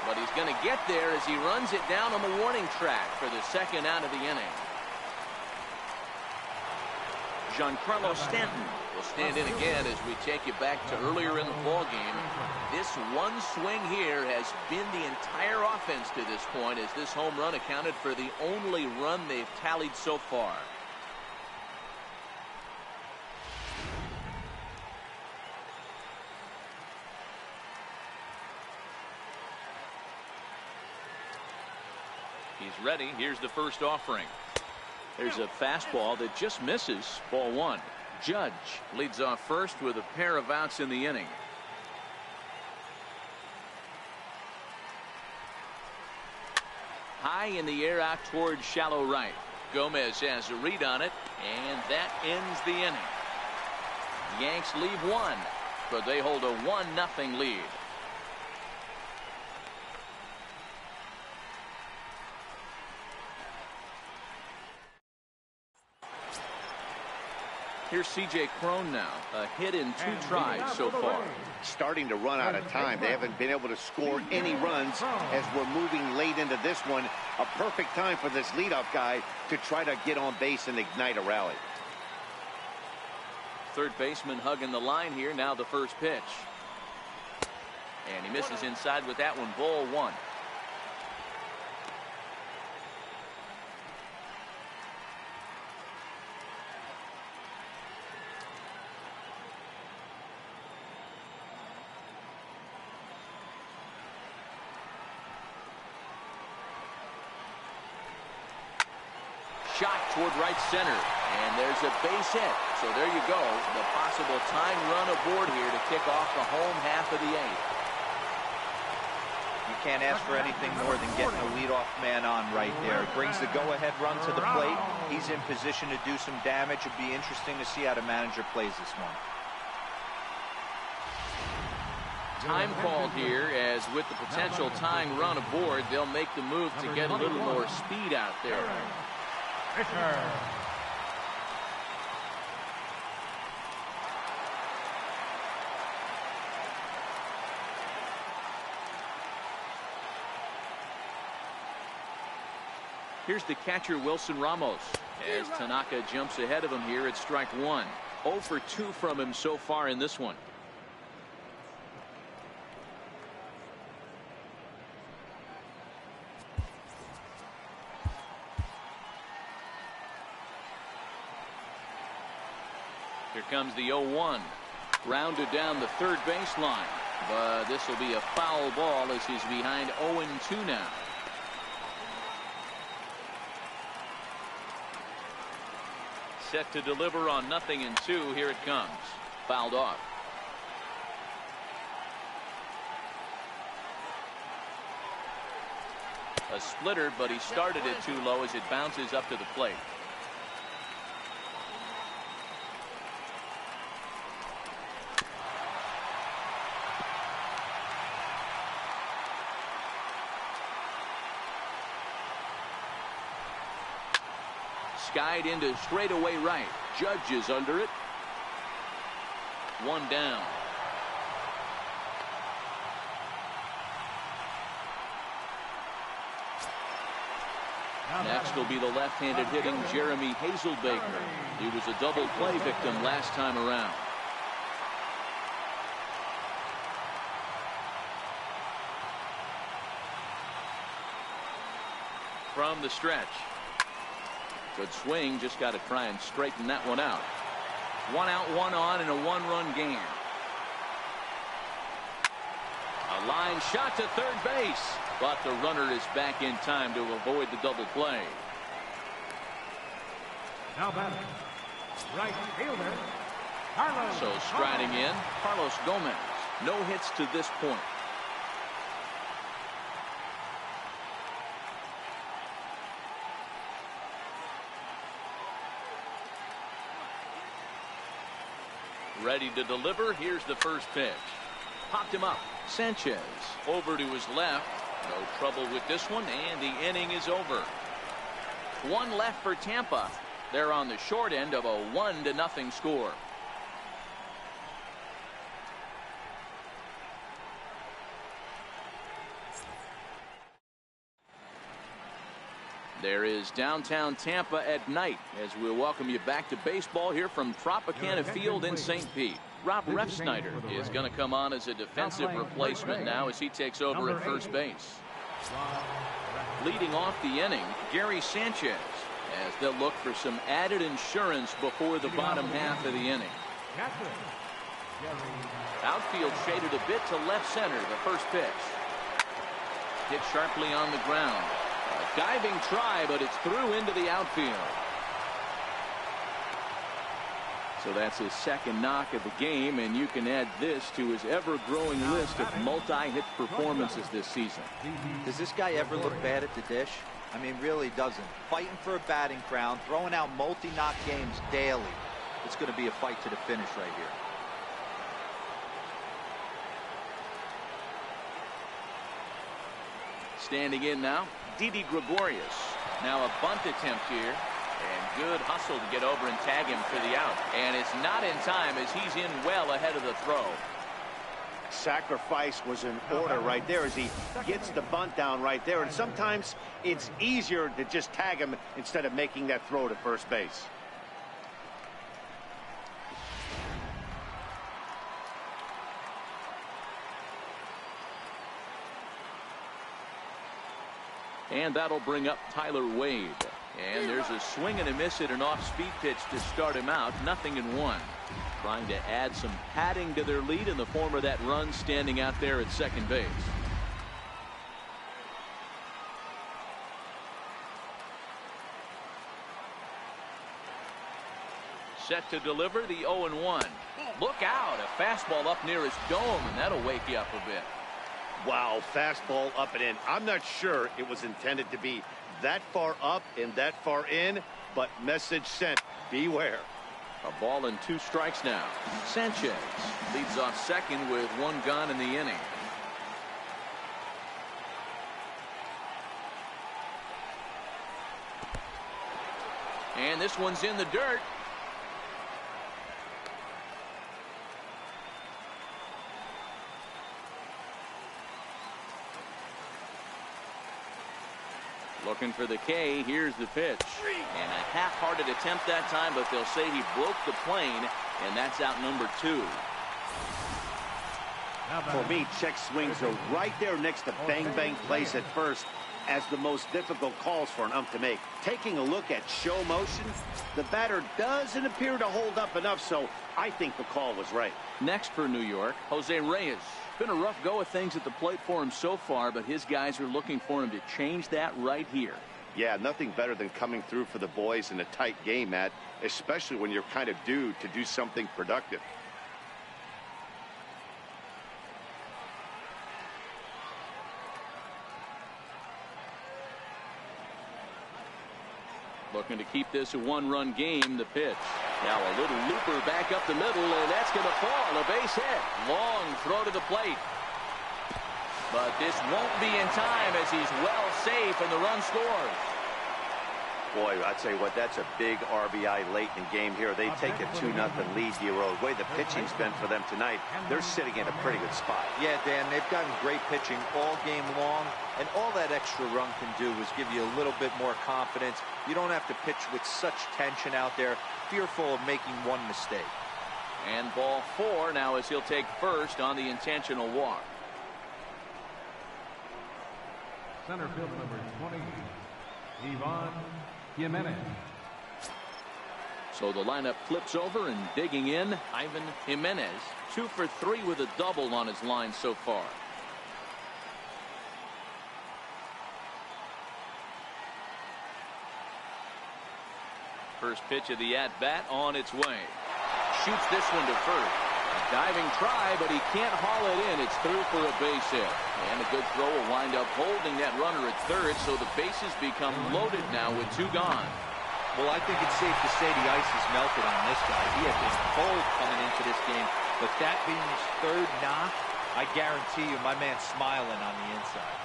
A: But he's going to get there as he runs it down on the warning track for the second out of the inning. Giancarlo Stanton will stand in again as we take you back to earlier in the ball game. This one swing here has been the entire offense to this point, as this home run accounted for the only run they've tallied so far. He's ready. Here's the first offering. There's a fastball that just misses. Ball 1. Judge leads off first with a pair of outs in the inning. High in the air out towards shallow right. Gomez has a read on it, and that ends the inning. Yanks leave 1, but they hold a 1-0 lead. Here's C.J. Cron now. A hit in 2 tries so far.
B: Starting to run out of time. They haven't been able to score any runs as we're moving late into this one. A perfect time for this leadoff guy to try to get on base and ignite a rally.
A: Third baseman hugging the line here. Now the first pitch. And he misses inside with that one. Ball 1. Shot toward right center, and there's a base hit. So there you go, the possible tying run aboard here to kick off the home half of the 8th.
C: You can't ask for anything more than getting a leadoff man on right there. It brings the go-ahead run to the plate. He's in position to do some damage. It'd be interesting to see how the manager plays this one.
A: Time called here, as with the potential tying run aboard, they'll make the move to get a little more speed out there. Here's the catcher, Wilson Ramos, as Tanaka jumps ahead of him here at strike 1. 0 for 2 from him so far in this one. Here comes the 0-1. Grounded down the third baseline. But this will be a foul ball as he's behind 0-2 now. Set to deliver on 0-2. Here it comes. Fouled off. A splitter, but he started it too low as it bounces up to the plate. Skied into straightaway right. Judge is under it. 1 down. Next will be the left-handed hitting Jeremy Hazelbaker. He was a double play victim last time around. From the stretch. Good swing, just got to try and straighten that one out. 1 out, 1 on, and a 1-run game. A line shot to third base, but the runner is back in time to avoid the double play.
D: Now batting, right fielder, Carlos.
A: So striding in, Carlos Gomez. No hits to this point. Ready to deliver. Here's the first pitch. Popped him up. Sanchez over to his left. No trouble with this one, and the inning is over. 1 left for Tampa. They're on the short end of a 1-0 score. There is downtown Tampa at night as we'll welcome you back to baseball here from Tropicana Field in St. Pete. Rob Refsnyder is going to come on as a defensive replacement now as he takes over at first base. Leading off the inning, Gary Sanchez, as they'll look for some added insurance before the bottom half of the inning. Outfield shaded a bit to left center, the first pitch. Hit sharply on the ground. A diving try, but it's through into the outfield. So that's his second knock of the game, and you can add this to his ever-growing list of multi-hit performances this season.
C: Does this guy ever look bad at the dish? I mean, really doesn't. Fighting for a batting crown, throwing out multi-knock games daily. It's going to be a fight to the finish right here.
A: Standing in now, Didi Gregorius. Now a bunt attempt here. And good hustle to get over and tag him for the out. And it's not in time as he's in well ahead of the throw.
B: Sacrifice was in order right there as he gets the bunt down right there. And sometimes it's easier to just tag him instead of making that throw to first base.
A: And that'll bring up Tyler Wade. And there's a swing and a miss at an off-speed pitch to start him out. 0-1. Trying to add some padding to their lead in the form of that run standing out there at second base. Set to deliver the 0-1. Look out, a fastball up near his dome, and that'll wake you up a bit.
B: Wow, fastball up and in. I'm not sure it was intended to be that far up and that far in, but message sent. Beware.
A: A ball and 2 strikes now. Sanchez leads off second with 1 gone in the inning. And this one's in the dirt. Looking for the K. Here's the pitch. And a half-hearted attempt that time, but they'll say he broke the plane, and that's out number 2.
B: For me, check swings are right there next to bang-bang plays at first as the most difficult calls for an ump to make. Taking a look at show motion, the batter doesn't appear to hold up enough, so I think the call was right.
A: Next for New York, Jose Reyes. Been a rough go of things at the plate for him so far, but his guys are looking for him to change that right here.
B: Yeah, nothing better than coming through for the boys in a tight game, Matt, especially when you're kind of due to do something productive.
A: Looking to keep this a 1-run game. The pitch. Now a little looper back up the middle, and that's going to fall. A base hit. Long throw to the plate. But this won't be in time as he's well safe and the run scores.
B: Boy, I'd say what, that's a big RBI late in the game here. They take a 2-0 lead here. The way the pitching's been for them tonight, they're sitting in a pretty good spot.
C: Yeah, Dan, they've gotten great pitching all game long, and all that extra run can do is give you a little bit more confidence. You don't have to pitch with such tension out there, fearful of making one mistake.
A: And ball 4 now as he'll take first on the intentional walk.
D: Center field number 20, Ivan Jimenez.
A: So the lineup flips over, and digging in, Ivan Jimenez, 2 for 3 with a double on his line so far. First pitch of the at-bat on its way. Shoots this one to first. A diving try, but he can't haul it in. It's through for a base hit. And a good throw will wind up holding that runner at third, so the bases become loaded now with 2 gone.
C: Well, I think it's safe to say the ice is melted on this guy. He had been cold coming into this game, but that being his 3rd knock, I guarantee you my man's smiling on the inside.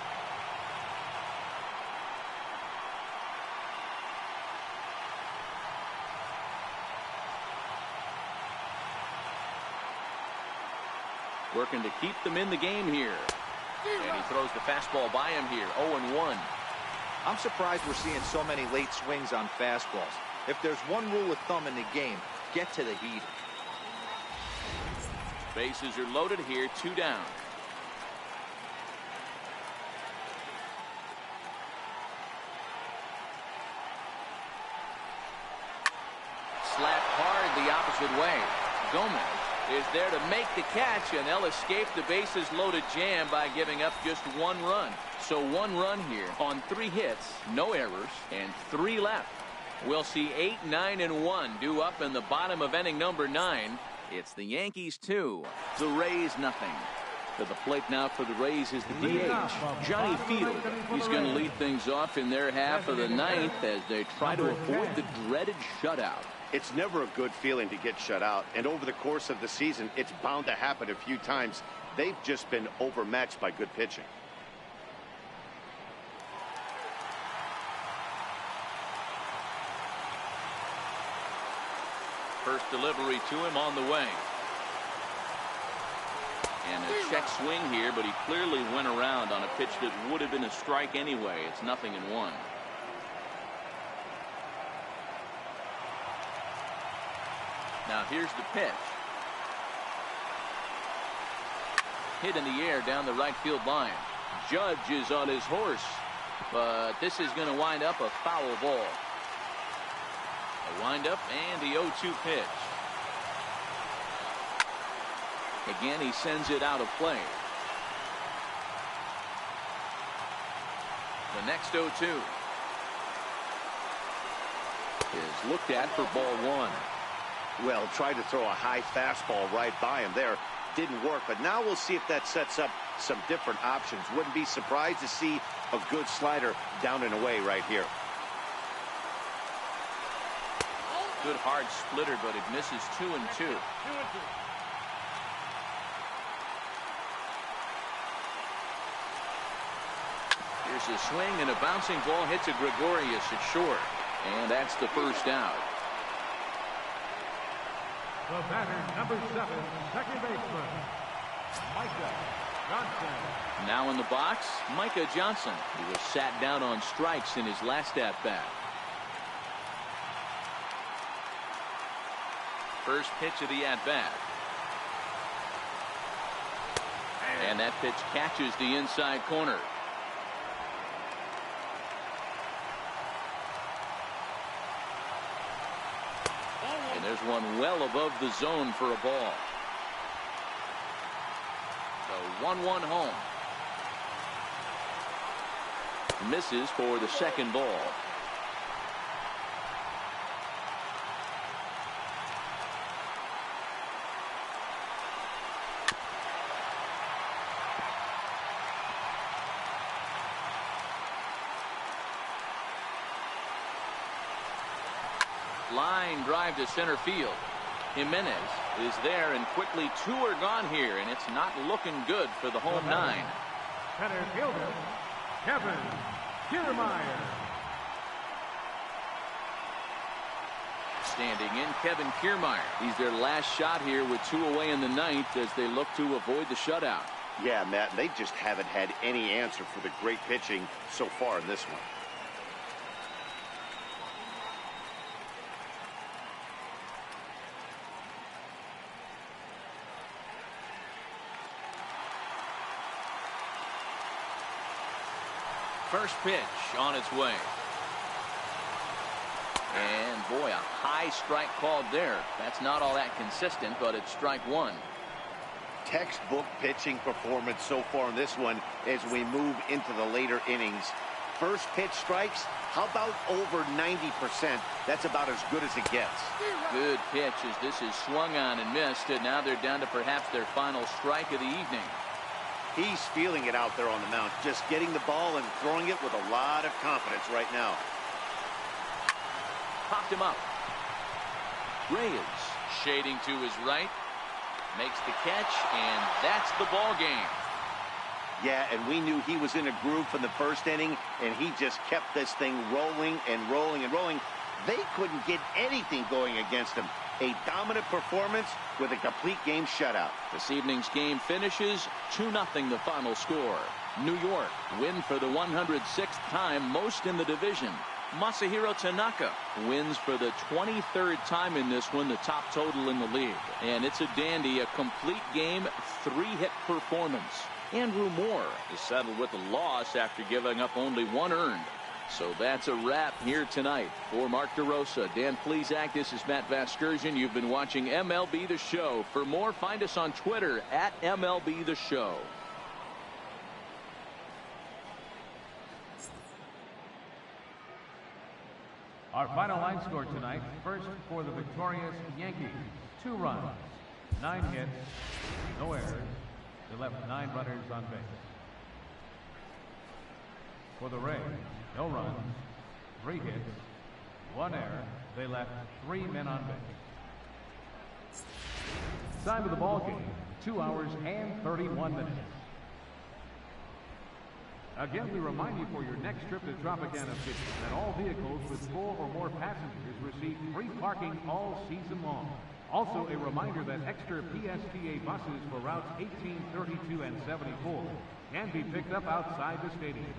A: Working to keep them in the game here. And he throws the fastball by him here. 0-1.
C: I'm surprised we're seeing so many late swings on fastballs. If there's one rule of thumb in the game, get to the heater.
A: Bases are loaded here, 2 down. Slapped hard the opposite way. Gomez is there to make the catch, and they'll escape the bases loaded jam by giving up just 1 run. So 1 run here on 3 hits, no errors, and 3 left. We'll see 8, 9, and 1 due up in the bottom of inning number 9. It's the Yankees 2, the Rays nothing. To the plate now for the Rays is the DH, Johnny Field. He's going to lead things off in their half of the 9th as they try to avoid the dreaded shutout.
B: It's never a good feeling to get shut out, and over the course of the season, it's bound to happen a few times. They've just been overmatched by good pitching.
A: First delivery to him on the way. And a check swing here, but he clearly went around on a pitch that would have been a strike anyway. It's 0-1. Now here's the pitch. Hit in the air down the right field line. Judge is on his horse, but this is going to wind up a foul ball. A windup and the 0-2 pitch. Again, he sends it out of play. The next 0-2 is looked at for ball 1.
B: Well, tried to throw a high fastball right by him there. Didn't work, but now we'll see if that sets up some different options. Wouldn't be surprised to see a good slider down and away right here.
A: Good hard splitter, but it misses 2-2. Here's a swing, and a bouncing ball hits a Gregorius at short. And that's the first out.
D: The batter, number 7, second baseman, Micah Johnson.
A: Now in the box, Micah Johnson. He was sat down on strikes in his last at-bat. First pitch of the at-bat. And that pitch catches the inside corner. And there's one well above the zone for a ball. The 1-1 home. Misses for the second ball. Line drive to center field. Jimenez is there, and quickly 2 are gone here, and it's not looking good for the home 9.
D: Center fielder, Kevin Kiermaier.
A: standing in Kevin Kiermaier. He's their last shot here with 2 away in the ninth as they look to avoid the shutout.
B: Yeah, Matt, they just haven't had any answer for the great pitching so far in this one.
A: First pitch on its way. And boy, a high strike called there. That's not all that consistent, but it's strike one.
B: Textbook pitching performance so far in this one as we move into the later innings. First pitch strikes, how about over 90%? That's about as good as it gets.
A: Good pitch as this is swung on and missed, and now they're down to perhaps their final strike of the evening.
B: He's feeling it out there on the mound, just getting the ball and throwing it with a lot of confidence right now.
A: Popped him up. Reyes shading to his right. Makes the catch, and that's the ball game.
B: Yeah, and we knew he was in a groove from the first inning, and he just kept this thing rolling and rolling and rolling. They couldn't get anything going against him. A dominant performance with a complete game shutout.
A: This evening's game finishes 2-0 the final score. New York win for the 106th time, most in the division. Masahiro Tanaka wins for the 23rd time in this one, the top total in the league. And it's a dandy, a complete game, 3-hit performance. Andrew Moore is settled with a loss after giving up only 1 earned. So that's a wrap here tonight. For Mark DeRosa, Dan Plesac, this is Matt Vasgersian. You've been watching MLB The Show. For more, find us on Twitter at MLB The Show.
D: Our final line score tonight, first for the victorious Yankees, 2 runs, 9 hits, no errors. They left 9 runners on base. For the Rays, no runs, 3 hits, 1 error. They left 3 men on base. Time of the ball game, 2 hours and 31 minutes. Again, we remind you for your next trip to Tropicana City that all vehicles with 4 or more passengers receive free parking all season long. Also, a reminder that extra PSTA buses for routes 18, 32, and 74 can be picked up outside the stadium.